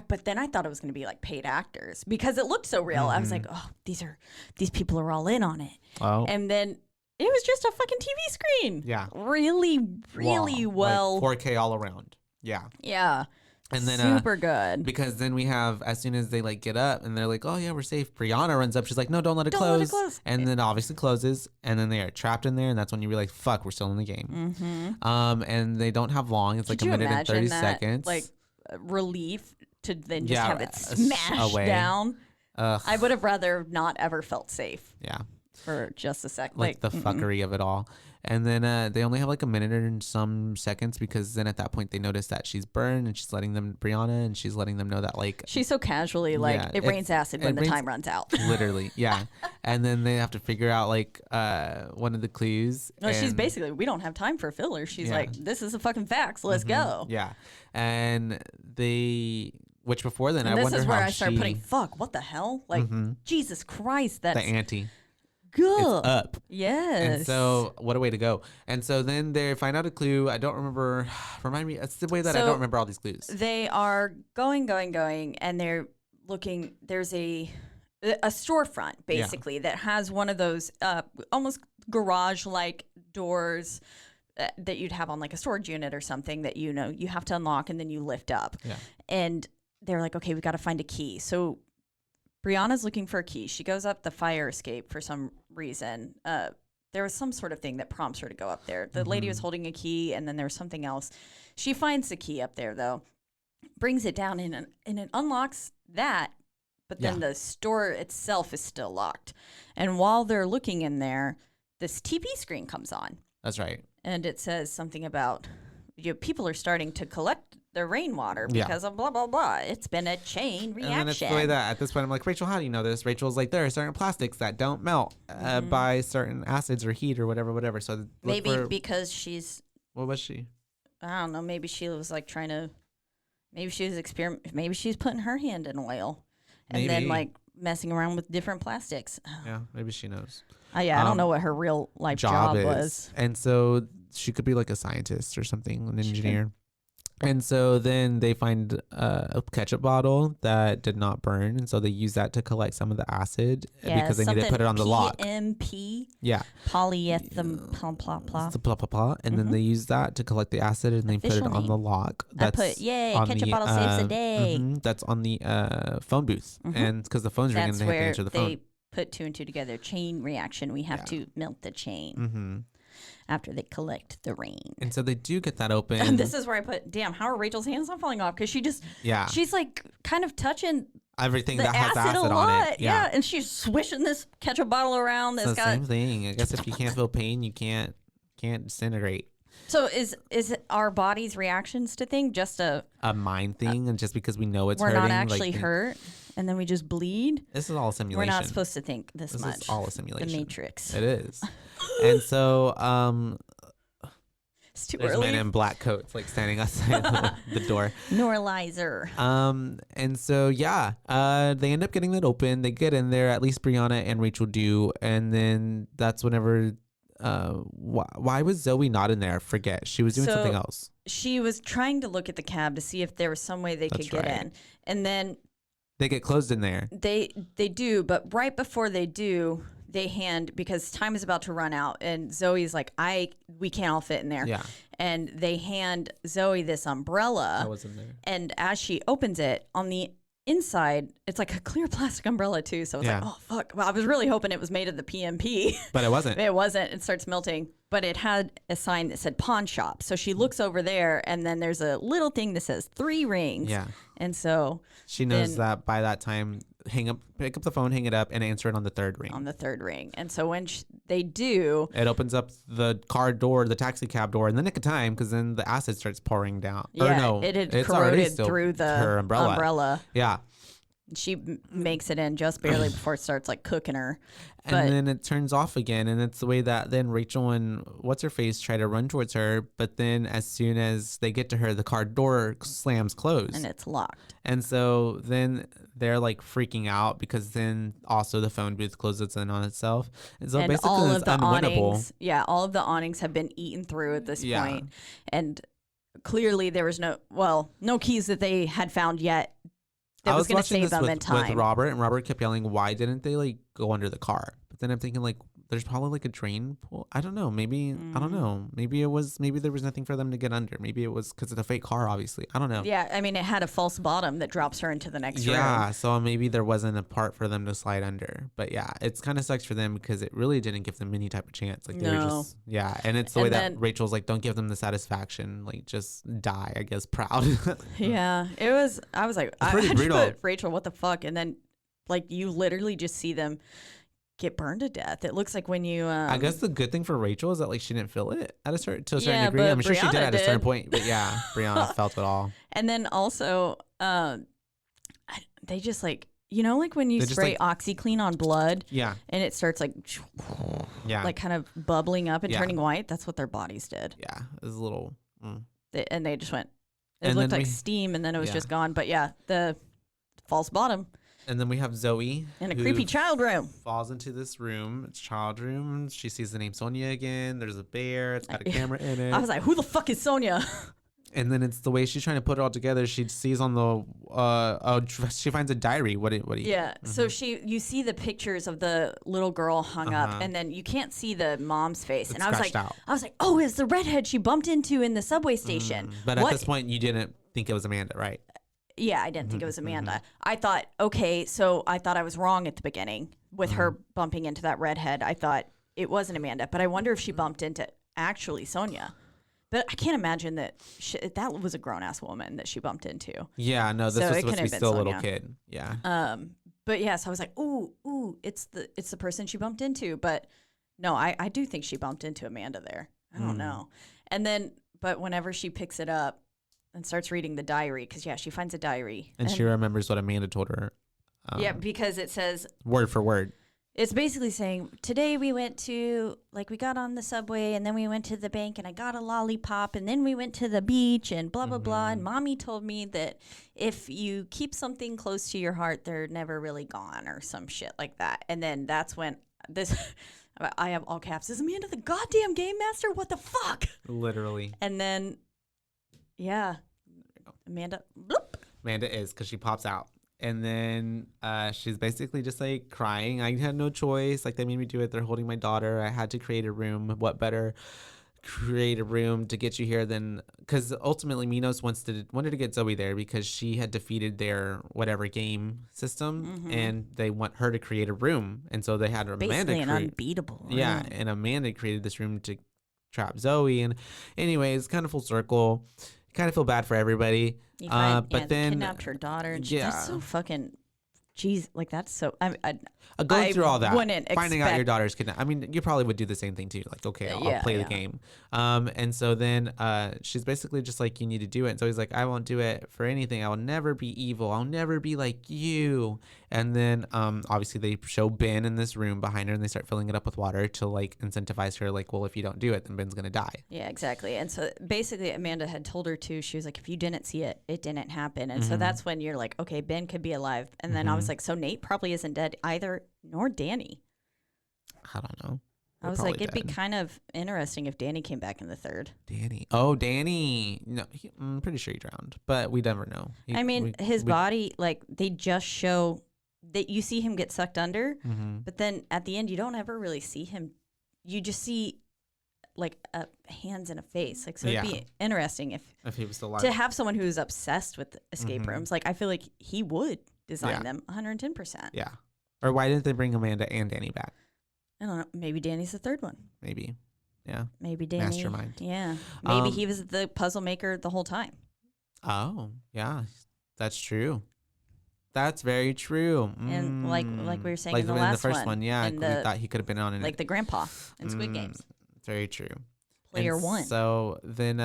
[SPEAKER 4] But then I thought it was going to be like paid actors because it looked so real. I was like, oh, these people are all in on it.
[SPEAKER 3] Oh.
[SPEAKER 4] And then it was just a fucking TV screen.
[SPEAKER 3] Yeah.
[SPEAKER 4] Really well.
[SPEAKER 3] Like 4K all around. Yeah.
[SPEAKER 4] Yeah.
[SPEAKER 3] And then
[SPEAKER 4] super good.
[SPEAKER 3] Because then we have, as soon as they like get up and they're like, oh yeah, we're safe. Brianna runs up. She's like, no, don't let it close. And then obviously closes. And then they are trapped in there. And that's when you realize, fuck, we're still in the game. And they don't have long. It's like a minute and 30 seconds.
[SPEAKER 4] Like relief to then just have it smashed down. I would have rather not ever felt safe.
[SPEAKER 3] Yeah.
[SPEAKER 4] For just a second.
[SPEAKER 3] Like the fuckery of it all. And then they only have like a minute and some seconds because then at that point they notice that she's burned and she's letting them, Brianna, and she's letting them know that like.
[SPEAKER 4] She's so casually like, it rains acid when the time runs out.
[SPEAKER 3] Literally, yeah. And then they have to figure out like one of the clues.
[SPEAKER 4] No, she's basically, we don't have time for filler. She's like, this is a fucking fact, so let's go.
[SPEAKER 3] Yeah. And they Which before then,
[SPEAKER 4] and
[SPEAKER 3] I
[SPEAKER 4] this
[SPEAKER 3] wonder
[SPEAKER 4] is where
[SPEAKER 3] how
[SPEAKER 4] I started putting, fuck, what the hell? Like, Jesus Christ, that's
[SPEAKER 3] the ante.
[SPEAKER 4] good.
[SPEAKER 3] It's up.
[SPEAKER 4] Yes.
[SPEAKER 3] And so, what a way to go. And so then they find out a clue. I don't remember. Remind me. It's the way that I don't remember all these clues.
[SPEAKER 4] They are going, and they're looking. There's a storefront, basically, that has one of those almost garage-like doors that you'd have on like a storage unit or something that, you know, you have to unlock and then you lift up. Yeah. And they're like, okay, we got to find a key. So Brianna's looking for a key. She goes up the fire escape for some reason. There was some sort of thing that prompts her to go up there. The lady was holding a key, and then there was something else. She finds the key up there, though, brings it down, and it unlocks that, but then the store itself is still locked. And while they're looking in there, this TV screen comes on.
[SPEAKER 3] That's right.
[SPEAKER 4] And it says something about, people are starting to collect the rainwater because of blah, blah, blah. It's been a chain reaction.
[SPEAKER 3] And then it's the way that at this point I'm like, Rachel, how do you know this? Rachel's like, there are certain plastics that don't melt by certain acids or heat or whatever. So
[SPEAKER 4] maybe because she's...
[SPEAKER 3] What was she?
[SPEAKER 4] I don't know. Maybe she was like trying to... Maybe she was maybe she's putting her hand in oil and then like messing around with different plastics.
[SPEAKER 3] Yeah, maybe she knows.
[SPEAKER 4] I don't know what her real life job was.
[SPEAKER 3] And so she could be like a scientist or something, an engineer. And so then they find a ketchup bottle that did not burn, and so they use that to collect some of the acid because they need to put it on the lock.
[SPEAKER 4] PMP.
[SPEAKER 3] Yeah.
[SPEAKER 4] Polyethylene. Blah blah blah.
[SPEAKER 3] Blah blah blah. And then they use that to collect the acid, and they put it on the lock.
[SPEAKER 4] That's ketchup bottle saves the day.
[SPEAKER 3] That's on the phone booth, and because the phone's ringing, they have to answer the phone.
[SPEAKER 4] They put two and two together. Chain reaction. We have to melt the chain. After they collect the rain. And
[SPEAKER 3] so they do get that open.
[SPEAKER 4] And this is where I put, damn, how are Rachel's hands not falling off? Because she just, she's like kind of touching
[SPEAKER 3] everything that has acid on it.
[SPEAKER 4] Yeah. And she's swishing this ketchup bottle around.
[SPEAKER 3] It's the same thing. I guess if you can't feel pain, you can't disintegrate.
[SPEAKER 4] So is our body's reactions to things just a
[SPEAKER 3] mind thing? And just because we know it's
[SPEAKER 4] we're
[SPEAKER 3] hurting.
[SPEAKER 4] We're not actually hurt. And then we just bleed.
[SPEAKER 3] This is all a simulation.
[SPEAKER 4] We're not supposed to think this much.
[SPEAKER 3] This is all a simulation.
[SPEAKER 4] The Matrix.
[SPEAKER 3] It is. And so,
[SPEAKER 4] it's too
[SPEAKER 3] there's
[SPEAKER 4] early.
[SPEAKER 3] men in black coats like standing outside the door.
[SPEAKER 4] Normalizer.
[SPEAKER 3] And so they end up getting that open. They get in there. At least Brianna and Rachel do. And then that's whenever. Why was Zoe not in there? I forget. She was doing something else.
[SPEAKER 4] She was trying to look at the cab to see if there was some way they could get in, and then.
[SPEAKER 3] They get closed in there.
[SPEAKER 4] They do, but right before they do, they hand, because time is about to run out, and Zoe's like, we can't all fit in there.
[SPEAKER 3] Yeah.
[SPEAKER 4] And they hand Zoe this umbrella.
[SPEAKER 3] I was in there.
[SPEAKER 4] And as she opens it, on the inside, it's like a clear plastic umbrella too. So it's like, oh fuck. Well, I was really hoping it was made of the PMP.
[SPEAKER 3] But it wasn't.
[SPEAKER 4] It wasn't. It starts melting. But it had a sign that said pawn shop. So she looks over there, and then there's a little thing that says 3 rings.
[SPEAKER 3] Yeah.
[SPEAKER 4] And so
[SPEAKER 3] she knows that by that time, pick up the phone, hang it up, and answer it on the 3rd ring.
[SPEAKER 4] On the 3rd ring. And so when they do,
[SPEAKER 3] it opens up the car door, the taxi cab door in the nick of time, because then the acid starts pouring down.
[SPEAKER 4] Yeah, it had corroded through her umbrella.
[SPEAKER 3] Yeah.
[SPEAKER 4] She makes it in just barely before it starts like cooking her.
[SPEAKER 3] And then it turns off again. And it's the way that then Rachel and what's-her-face try to run towards her. But then as soon as they get to her, the car door slams closed.
[SPEAKER 4] And it's locked.
[SPEAKER 3] And so then they're like freaking out because then also the phone booth closes in on itself. And so basically
[SPEAKER 4] all
[SPEAKER 3] it's
[SPEAKER 4] of the
[SPEAKER 3] unwinnable.
[SPEAKER 4] Awnings, all of the awnings have been eaten through at this point. And clearly there was no keys that they had found yet. That was going to save them in time.
[SPEAKER 3] With Robert, and Robert kept yelling, "Why didn't they like go under the car?" But then I'm thinking like, there's probably like a drain pool. I don't know. Maybe I don't know. Maybe there was nothing for them to get under. Maybe it was because it's a fake car. Obviously, I don't know.
[SPEAKER 4] Yeah, I mean, it had a false bottom that drops her into the next room.
[SPEAKER 3] Yeah, so maybe there wasn't a part for them to slide under. But yeah, it's kind of sucks for them because it really didn't give them any type of chance. Like they were just and it's the way that Rachel's like, don't give them the satisfaction. Like just die. I guess proud.
[SPEAKER 4] Yeah, it was. I was like,
[SPEAKER 3] pretty brutal.
[SPEAKER 4] Rachel, what the fuck? And then like you literally just see them get burned to death. It looks like when you
[SPEAKER 3] I guess the good thing for Rachel is that like she didn't feel it to a certain degree. I'm sure she did at a certain point, but yeah, Brianna felt it all.
[SPEAKER 4] And then also they just like, like when you spray OxyClean on blood, and it starts like like kind of bubbling up and turning white. That's what their bodies did.
[SPEAKER 3] Yeah, it was a little
[SPEAKER 4] and they just went It looked like steam, and then it was just gone. But yeah, the false bottom.
[SPEAKER 3] And then we have Zoe
[SPEAKER 4] in a creepy child room.
[SPEAKER 3] Falls into this room. It's child room. She sees the name Sonia again. There's a bear. It's got a camera in it.
[SPEAKER 4] I was like, who the fuck is Sonia?
[SPEAKER 3] And then it's the way she's trying to put it all together. She sees on the she finds a diary. What do you?
[SPEAKER 4] Yeah. So you see the pictures of the little girl hung up, and then you can't see the mom's face. And I was like, oh, it's the redhead she bumped into in the subway station.
[SPEAKER 3] But at this point, you didn't think it was Amanda, right?
[SPEAKER 4] Yeah, I didn't think it was Amanda. I thought, okay, so I thought I was wrong at the beginning with her bumping into that redhead. I thought it wasn't Amanda, but I wonder if she bumped into actually Sonia. But I can't imagine that that was a grown-ass woman that she bumped into.
[SPEAKER 3] Yeah, no, this was supposed to be still a little kid. Yeah.
[SPEAKER 4] But yeah, so I was like, ooh, it's the person she bumped into. But no, I do think she bumped into Amanda there. I don't know. And then, but whenever she picks it up and starts reading the diary, because she finds a diary.
[SPEAKER 3] And she remembers what Amanda told her.
[SPEAKER 4] Yeah, because it says
[SPEAKER 3] word for word.
[SPEAKER 4] It's basically saying, today we went to, we got on the subway, and then we went to the bank, and I got a lollipop, and then we went to the beach, and blah, blah, blah. And Mommy told me that if you keep something close to your heart, they're never really gone, or some shit like that. And then that's when I have all caps, is Amanda the goddamn game master? What the fuck?
[SPEAKER 3] Literally.
[SPEAKER 4] And then, yeah, Amanda, bloop.
[SPEAKER 3] Amanda is, because she pops out. And then she's basically just like crying. I had no choice. Like, they made me do it. They're holding my daughter. I had to create a room. What better create a room to get you here than, because ultimately Minos wanted to get Zoe there because she had defeated their whatever game system, and they want her to create a room. And so they had Amanda
[SPEAKER 4] basically an unbeatable room.
[SPEAKER 3] Yeah, and Amanda created this room to trap Zoe. And anyways, kind of full circle. Kind of feel bad for everybody. But then
[SPEAKER 4] kidnapped her daughter. And that's so fucking, jeez, that's so.
[SPEAKER 3] Going through all that,
[SPEAKER 4] finding
[SPEAKER 3] out your daughter's kidnapped. I mean, you probably would do the same thing too. Like, okay, I'll play the game. And so then she's basically just like, you need to do it. And so he's like, I won't do it for anything. I will never be evil. I'll never be like you. And then obviously they show Ben in this room behind her, and they start filling it up with water to incentivize her. Like, well, if you don't do it, then Ben's gonna die.
[SPEAKER 4] Yeah, exactly. And so basically, Amanda had told her to. She was like, if you didn't see it, it didn't happen. And so that's when you're like, okay, Ben could be alive. And then I was like, so Nate probably isn't dead either, nor Danny.
[SPEAKER 3] I don't know.
[SPEAKER 4] I was like, it'd be kind of interesting if Danny came back in the third.
[SPEAKER 3] Danny. Oh, Danny. No, I'm pretty sure he drowned, but we never know.
[SPEAKER 4] His body, they just show that you see him get sucked under, but then at the end, you don't ever really see him. You just see hands and a face. So it'd be interesting if
[SPEAKER 3] he was still alive.
[SPEAKER 4] To have someone who's obsessed with escape rooms. I feel like he would design them 110%.
[SPEAKER 3] Yeah. Or why didn't they bring Amanda and Danny back?
[SPEAKER 4] I don't know. Maybe Danny's the third one.
[SPEAKER 3] Maybe. Yeah.
[SPEAKER 4] Maybe Danny.
[SPEAKER 3] Mastermind.
[SPEAKER 4] Yeah. Maybe he was the puzzle maker the whole time.
[SPEAKER 3] Oh, yeah. That's true. That's very true.
[SPEAKER 4] And like we were saying in the
[SPEAKER 3] first one, yeah. We thought he could have been on it.
[SPEAKER 4] The grandpa in Squid Games.
[SPEAKER 3] Very true.
[SPEAKER 4] Player one.
[SPEAKER 3] So then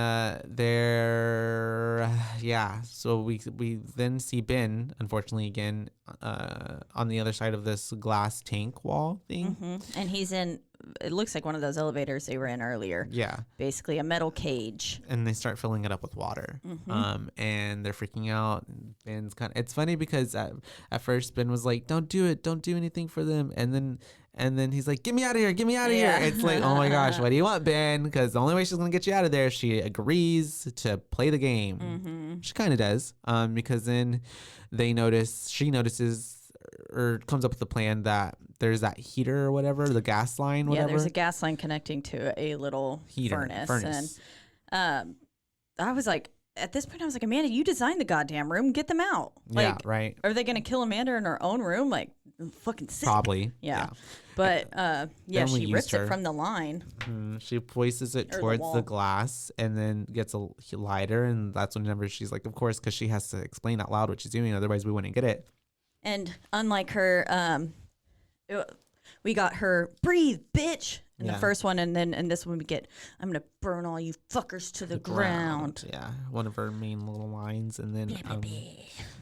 [SPEAKER 3] so we then see Ben, unfortunately, again on the other side of this glass tank wall thing.
[SPEAKER 4] And he's in, it looks like one of those elevators they were in earlier.
[SPEAKER 3] Yeah.
[SPEAKER 4] Basically a metal cage.
[SPEAKER 3] And they start filling it up with water. And they're freaking out. Ben's it's funny because at first Ben was like, don't do it. Don't do anything for them. And then he's like, get me out of here. Get me out of here. It's like, oh my gosh, what do you want, Ben? Because the only way she's going to get you out of there, she agrees to play the game. She kind of does. Because then she notices or comes up with the plan that there's that heater or whatever, the gas line, whatever.
[SPEAKER 4] Yeah, there's a gas line connecting to a little furnace. And I was like, at this point, I was like, Amanda, you designed the goddamn room. Get them out.
[SPEAKER 3] Yeah, right.
[SPEAKER 4] Are they going to kill Amanda in her own room? Fucking sick.
[SPEAKER 3] Probably.
[SPEAKER 4] Yeah. But, she rips it from the line.
[SPEAKER 3] She places it towards the glass and then gets a lighter. And that's whenever she's like, of course, because she has to explain out loud what she's doing. Otherwise, we wouldn't get it. And
[SPEAKER 4] unlike her, we got her, breathe, bitch. In the first one, and then in this one we get, I'm gonna burn all you fuckers to the ground.
[SPEAKER 3] Yeah, one of her main little lines, and then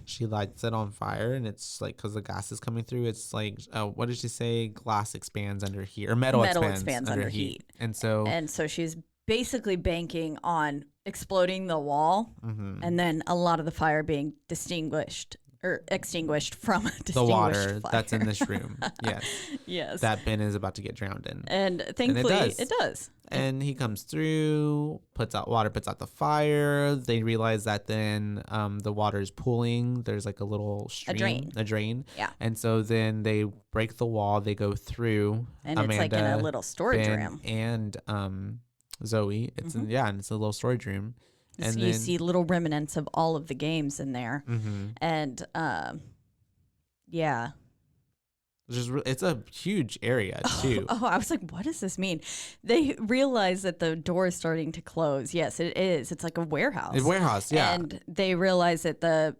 [SPEAKER 3] she lights it on fire, and it's because the gas is coming through. It's like, what did she say? Glass expands under heat, or metal expands under heat. And so she's
[SPEAKER 4] basically banking on exploding the wall, and then a lot of the fire being extinguished from
[SPEAKER 3] the water
[SPEAKER 4] fire.
[SPEAKER 3] that's in this room. Yes.
[SPEAKER 4] Yes.
[SPEAKER 3] That Ben is about to get drowned in.
[SPEAKER 4] And thankfully,
[SPEAKER 3] it does. And he comes through, puts out the fire. They realize that then the water is pooling. There's like a little stream, a drain.
[SPEAKER 4] Yeah.
[SPEAKER 3] And so then they break the wall. They go through.
[SPEAKER 4] And
[SPEAKER 3] Amanda,
[SPEAKER 4] it's like in a little storage
[SPEAKER 3] Ben,
[SPEAKER 4] room.
[SPEAKER 3] And Zoe. It's and it's a little storage room. And
[SPEAKER 4] so
[SPEAKER 3] then,
[SPEAKER 4] you see little remnants of all of the games in there. And yeah.
[SPEAKER 3] It's a huge area too.
[SPEAKER 4] Oh, I was like, what does this mean? They realize that the door is starting to close. Yes, it is. It's like a warehouse.
[SPEAKER 3] It's a warehouse, yeah.
[SPEAKER 4] And they realize that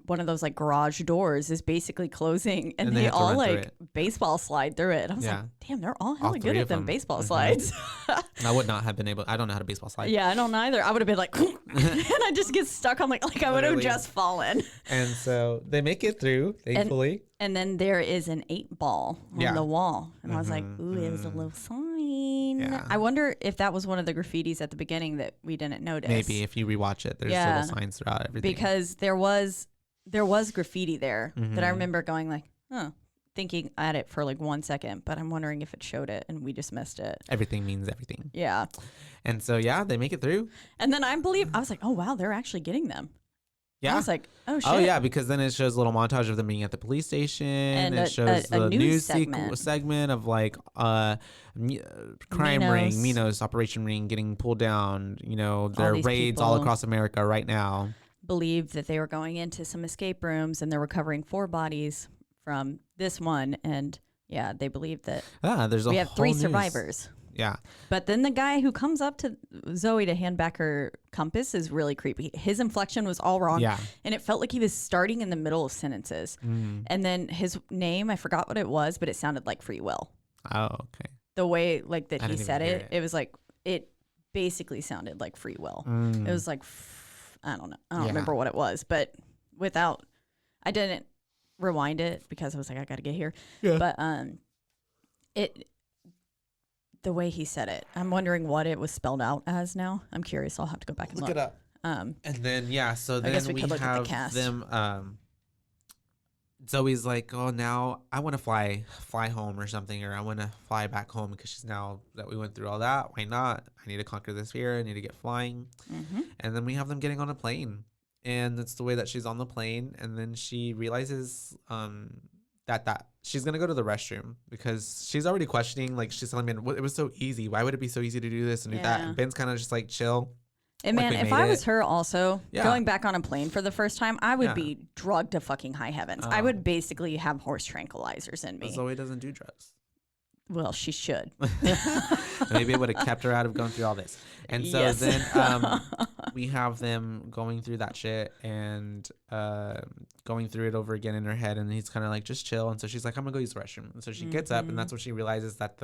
[SPEAKER 4] one of those like garage doors is basically closing, and they all like baseball slide through it. I was like, damn, they're all hella good at them baseball slides.
[SPEAKER 3] I would not have been able. I don't know how to baseball slide.
[SPEAKER 4] Yeah, I don't either. I would have been like, and I just get stuck on like I would have just fallen.
[SPEAKER 3] And so they make it through, thankfully.
[SPEAKER 4] And then there is an 8-ball on the wall. And I was like, ooh, it was a little sign.
[SPEAKER 3] Yeah.
[SPEAKER 4] I wonder if that was one of the graffitis at the beginning that we didn't notice.
[SPEAKER 3] Maybe if you rewatch it, there's little signs throughout everything.
[SPEAKER 4] Because there was graffiti there that I remember going like, thinking at it for like 1 second, but I'm wondering if it showed it and we just missed it.
[SPEAKER 3] Everything means everything.
[SPEAKER 4] Yeah.
[SPEAKER 3] And so, they make it through.
[SPEAKER 4] And then I was like, oh, wow, they're actually getting them.
[SPEAKER 3] Yeah.
[SPEAKER 4] I was like, oh, shit.
[SPEAKER 3] Oh, yeah, because then it shows a little montage of them being at the police station. And it shows
[SPEAKER 4] a
[SPEAKER 3] the news
[SPEAKER 4] segment
[SPEAKER 3] of like crime ring, Minos, Operation Ring getting pulled down. You know, there are raids all across America right now.
[SPEAKER 4] Believed that they were going into some escape rooms and they're recovering 4 bodies from this one. And yeah, they believe that we have 3 survivors.
[SPEAKER 3] Yeah.
[SPEAKER 4] But then the guy who comes up to Zoe to hand back her compass is really creepy. His inflection was all wrong. Yeah. And it felt like he was starting in the middle of sentences. And then his name, I forgot what it was, but it sounded like free will.
[SPEAKER 3] Oh, okay.
[SPEAKER 4] The way like that he said it was like, it basically sounded like free will. It was like, I don't know. I don't remember what it was, but I didn't rewind it because I was like, I got to get here. Yeah. But the way he said it, I'm wondering what it was spelled out as now. I'm curious. I'll have to go back and look
[SPEAKER 3] it up. And then, so then we have them. Zoe's like, oh, now I want to fly home or something, or I want to fly back home because she's now that we went through all that. Why not? I need to conquer this fear. I need to get flying. And then we have them getting on a plane. And that's the way that she's on the plane. And then she realizes that she's going to go to the restroom because she's already questioning. Like, she's telling me, it was so easy. Why would it be so easy to do this and do that? And Ben's kind of just like, chill.
[SPEAKER 4] And man, if I was her also, going back on a plane for the first time, I would be drugged to fucking high heavens. I would basically have horse tranquilizers in me.
[SPEAKER 3] But Zoe doesn't do drugs.
[SPEAKER 4] Well, she should.
[SPEAKER 3] Maybe it would have kept her out of going through all this. And so then we have them going through that shit and going through it over again in her head. And he's kind of like, just chill. And so she's like, I'm going to go use the restroom. And so she gets up, and that's when she realizes that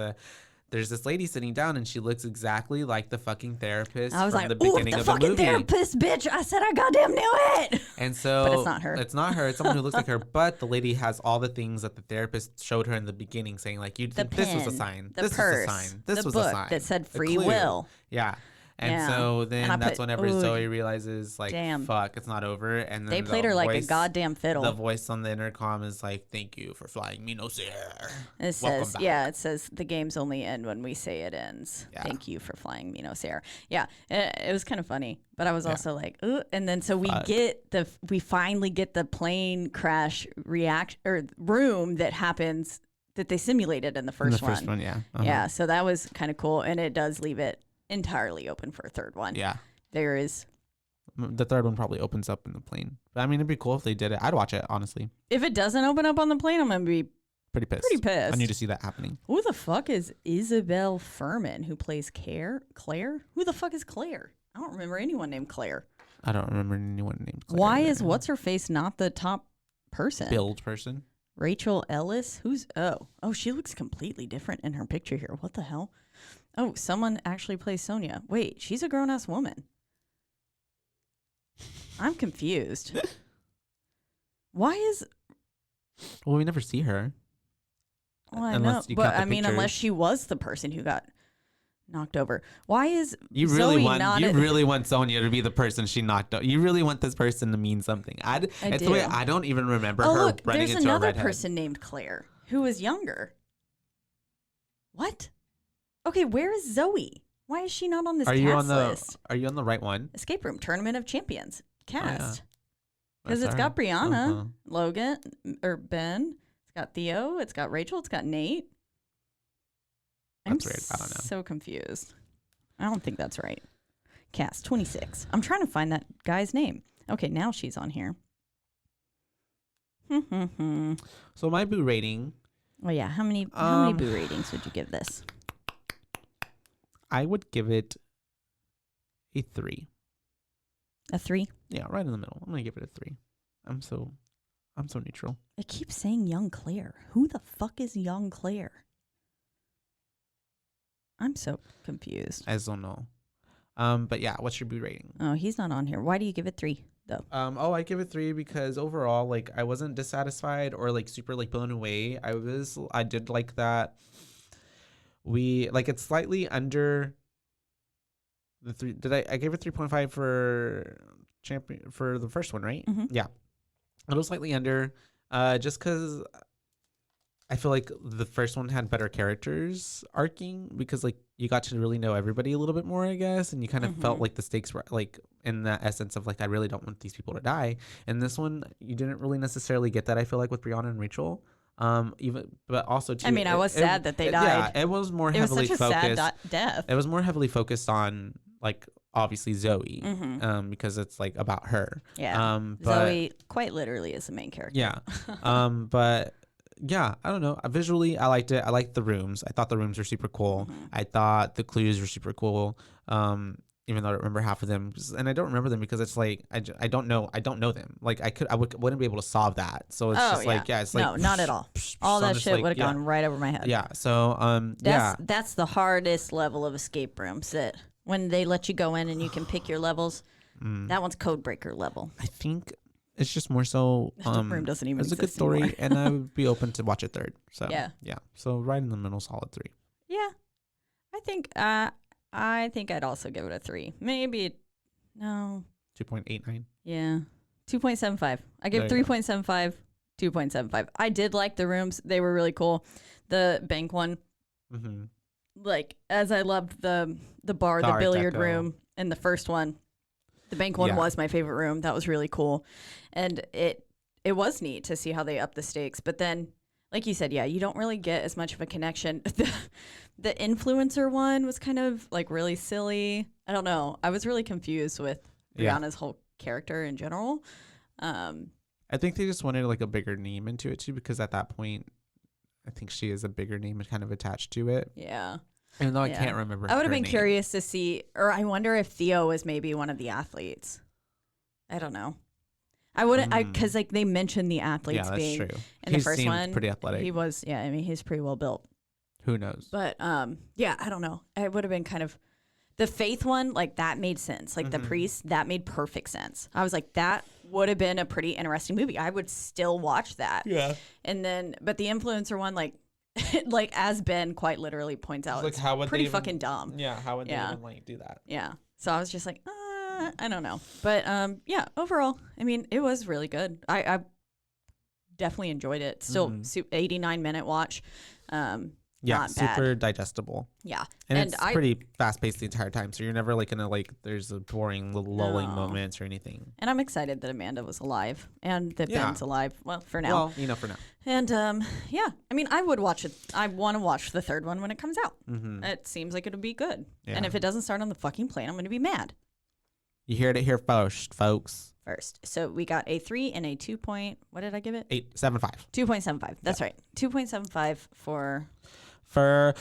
[SPEAKER 3] there's this lady sitting down, and she looks exactly like the fucking therapist from the beginning of the movie.
[SPEAKER 4] Therapist, bitch! I said I goddamn knew it.
[SPEAKER 3] And so,
[SPEAKER 4] but it's not her.
[SPEAKER 3] It's not her. It's someone who looks like her. But the lady has all the things that the therapist showed her in the beginning, saying like, "You think this was a sign. This was a sign. This was a sign."
[SPEAKER 4] That said free will.
[SPEAKER 3] Yeah. And so then that's whenever Zoe realizes, like, fuck, it's not over. And then
[SPEAKER 4] they played her like a goddamn fiddle.
[SPEAKER 3] The voice on the intercom is like, thank you for flying me no air.
[SPEAKER 4] It says, it says the games only end when we say it ends. Yeah. Thank you for flying me no air. Yeah, it was kind of funny. But I was also like, ooh. And then so we finally get the plane crash room that happens that they simulated in the first one.
[SPEAKER 3] The first one, yeah.
[SPEAKER 4] Yeah, so that was kind of cool. And it does leave it entirely open for a third one.
[SPEAKER 3] Yeah.
[SPEAKER 4] There is.
[SPEAKER 3] The third one probably opens up in the plane. But I mean, it'd be cool if they did it. I'd watch it, honestly.
[SPEAKER 4] If it doesn't open up on the plane, I'm going to be
[SPEAKER 3] pretty pissed. I need to see that happening.
[SPEAKER 4] Who the fuck is Isabel Furman, who plays Claire? Who the fuck is Claire? I don't remember anyone named Claire.
[SPEAKER 3] I don't remember anyone named Claire.
[SPEAKER 4] Why is What's-Her-Face not the top person?
[SPEAKER 3] Billed person?
[SPEAKER 4] Rachel Ellis? Oh, she looks completely different in her picture here. What the hell? Oh, someone actually plays Sonia. Wait, she's a grown-ass woman. I'm confused. Why is...
[SPEAKER 3] Well, we never see her.
[SPEAKER 4] Well, I know, but I mean, unless she was the person who got knocked over. Why is
[SPEAKER 3] you really want Sonia to be the person she knocked out? You really want this person to mean something. It's the way I don't even remember her
[SPEAKER 4] look,
[SPEAKER 3] running
[SPEAKER 4] there's
[SPEAKER 3] into a
[SPEAKER 4] another
[SPEAKER 3] redhead.
[SPEAKER 4] person named Claire who is younger. What? Okay, where is Zoe? Why is she not on this cast list?
[SPEAKER 3] Are you on the right one?
[SPEAKER 4] Escape Room Tournament of Champions cast.
[SPEAKER 3] Because
[SPEAKER 4] It's got Brianna, Logan, or Ben. It's got Theo. It's got Rachel. It's got Nate.
[SPEAKER 3] That's weird. I don't know.
[SPEAKER 4] So confused. I don't think that's right. Cast 26. I'm trying to find that guy's name. Okay, now she's on here.
[SPEAKER 3] So my boo rating.
[SPEAKER 4] Oh yeah, how many boo ratings would you give this?
[SPEAKER 3] I would give it a 3.
[SPEAKER 4] A 3?
[SPEAKER 3] Yeah, right in the middle. I'm gonna give it a 3. I'm so neutral.
[SPEAKER 4] It keeps saying young Claire. Who the fuck is young Claire? I'm so confused.
[SPEAKER 3] I don't know. But yeah, what's your boo rating?
[SPEAKER 4] Oh, he's not on here. Why do you give it 3 though?
[SPEAKER 3] I give it 3 because overall, like, I wasn't dissatisfied or like super like blown away. I did like that. It's slightly under the 3. I gave it 3.5 for champion for the first one, right?
[SPEAKER 4] Mm-hmm.
[SPEAKER 3] Yeah, a little slightly under, just because I feel like the first one had better characters arcing because like you got to really know everybody a little bit more, I guess, and you kind of felt like the stakes were like in that essence of like I really don't want these people to die. And this one you didn't really necessarily get that. I feel like with Brianna and Rachel. But also too,
[SPEAKER 4] I was sad that they died.
[SPEAKER 3] Yeah, it was more heavily
[SPEAKER 4] focused. Sad death.
[SPEAKER 3] It was more heavily focused on like obviously Zoe, because it's like about her.
[SPEAKER 4] Yeah, Zoe quite literally is the main character.
[SPEAKER 3] Yeah, but yeah, I don't know. Visually, I liked it. I liked the rooms. I thought the rooms were super cool. I thought the clues were super cool. Even though I don't remember half of them, and I don't remember them because it's like I don't know them. Like wouldn't be able to solve that. So it's it's like
[SPEAKER 4] no, not at all. All that shit would have gone right over my head.
[SPEAKER 3] Yeah. So
[SPEAKER 4] that's the hardest level of escape rooms. That when they let you go in and you can pick your levels. That one's code breaker level.
[SPEAKER 3] I think it's just more so.
[SPEAKER 4] The room doesn't even.
[SPEAKER 3] It's a good story,
[SPEAKER 4] anymore.
[SPEAKER 3] and I would be open to watch a third. So
[SPEAKER 4] yeah.
[SPEAKER 3] So right in the middle, solid 3.
[SPEAKER 4] Yeah, I think I'd also give it a 3. Maybe, no.
[SPEAKER 3] 2.89.
[SPEAKER 4] Yeah. 2.75. I give 3.75, 2.75. I did like the rooms. They were really cool. The bank one, like, as I loved the bar, the billiard room in the first one, the bank one was my favorite room. That was really cool. And it was neat to see how they upped the stakes. But then, like you said, you don't really get as much of a connection. The influencer one was kind of like really silly. I don't know. I was really confused with Brianna's whole character in general.
[SPEAKER 3] I think they just wanted like a bigger name into it too, because at that point, I think she is a bigger name kind of attached to it.
[SPEAKER 4] Yeah.
[SPEAKER 3] Even though I can't remember.
[SPEAKER 4] I would have been curious to see, or I wonder if Theo was maybe one of the athletes. I don't know. I wouldn't, because like they mentioned the athletes being true. In the first one.
[SPEAKER 3] Pretty athletic.
[SPEAKER 4] He was, he's pretty well built.
[SPEAKER 3] Who knows?
[SPEAKER 4] But I don't know. It would have been kind of the faith one, like that made sense. Like the priest, that made perfect sense. I was like, that would have been a pretty interesting movie. I would still watch that. Yeah. And then, but the influencer one, like as Ben quite literally points out, it's how would pretty fucking dumb.
[SPEAKER 3] Yeah. How would they even like do that?
[SPEAKER 4] Yeah. So I was just like, I don't know. But overall, I mean, it was really good. I definitely enjoyed it. Still 89-minute watch. Not
[SPEAKER 3] super
[SPEAKER 4] bad.
[SPEAKER 3] digestible.
[SPEAKER 4] Yeah.
[SPEAKER 3] And it's pretty fast paced the entire time. So you're never like gonna like there's a boring little lulling moments or anything.
[SPEAKER 4] And I'm excited that Amanda was alive and that Ben's alive. Well, for now.
[SPEAKER 3] Well, for now.
[SPEAKER 4] And I mean, I would watch it. I want to watch the third one when it comes out. It seems like it'll be good. Yeah. And if it doesn't start on the fucking plane, I'm gonna be mad. You
[SPEAKER 3] heard it here first, folks.
[SPEAKER 4] So we got a 3 and a 2 point. What did I give it?
[SPEAKER 3] 8.75.
[SPEAKER 4] 2.75. That's right. 2.75
[SPEAKER 3] for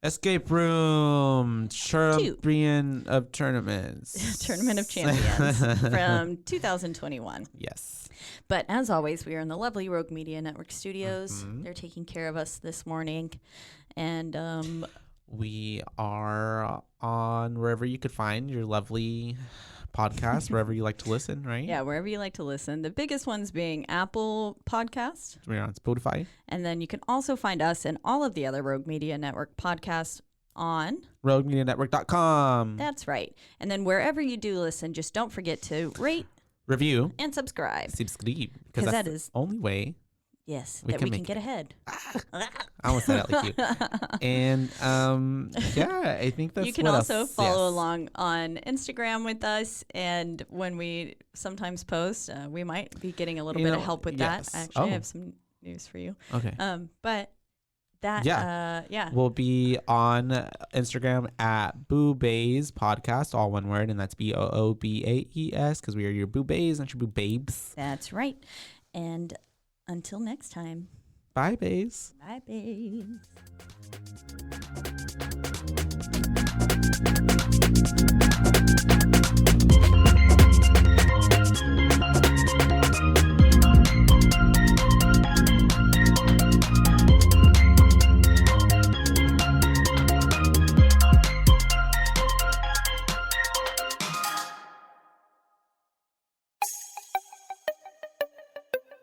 [SPEAKER 3] Escape Room Champion of Tournaments.
[SPEAKER 4] Tournament of Champions from 2021.
[SPEAKER 3] Yes.
[SPEAKER 4] But as always, we are in the lovely Rogue Media Network studios. They're taking care of us this morning. And
[SPEAKER 3] we are on wherever you could find your lovely podcast, wherever you like to listen, right?
[SPEAKER 4] Yeah, wherever you like to listen. The biggest ones being Apple Podcast.
[SPEAKER 3] We're on Spotify.
[SPEAKER 4] And then you can also find us and all of the other Rogue Media Network podcasts on
[SPEAKER 3] RogueMediaNetwork.com.
[SPEAKER 4] That's right. And then wherever you do listen, just don't forget to rate,
[SPEAKER 3] review,
[SPEAKER 4] and subscribe.
[SPEAKER 3] Subscribe. Because that's
[SPEAKER 4] that is
[SPEAKER 3] the only way.
[SPEAKER 4] Yes,
[SPEAKER 3] we can
[SPEAKER 4] get ahead.
[SPEAKER 3] I almost said it like you. And yeah, I think that's
[SPEAKER 4] you can
[SPEAKER 3] what
[SPEAKER 4] also
[SPEAKER 3] else?
[SPEAKER 4] follow along on Instagram with us. And when we sometimes post, we might be getting a little bit of help with that. Actually, I have some news for you.
[SPEAKER 3] Okay.
[SPEAKER 4] But that, yeah.
[SPEAKER 3] We'll be on Instagram at BooBaes Podcast, all one word, and that's BOOBAES, because we are your BooBaes, not your BooBabes.
[SPEAKER 4] That's right. And until next time.
[SPEAKER 3] Bye, Baes.
[SPEAKER 4] Bye, Baes.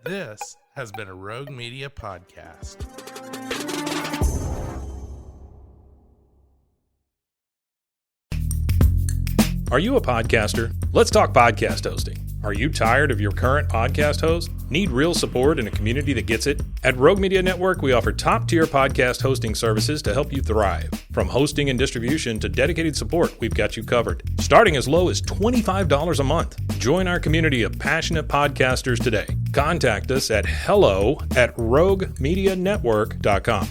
[SPEAKER 6] This has been a Rogue Media podcast.
[SPEAKER 2] Are you a podcaster? Let's talk podcast hosting. Are you tired of your current podcast host? Need real support in a community that gets it? At Rogue Media Network, we offer top-tier podcast hosting services to help you thrive. From hosting and distribution to dedicated support, we've got you covered. Starting as low as $25 a month. Join our community of passionate podcasters today. Contact us at hello@roguemedianetwork.com.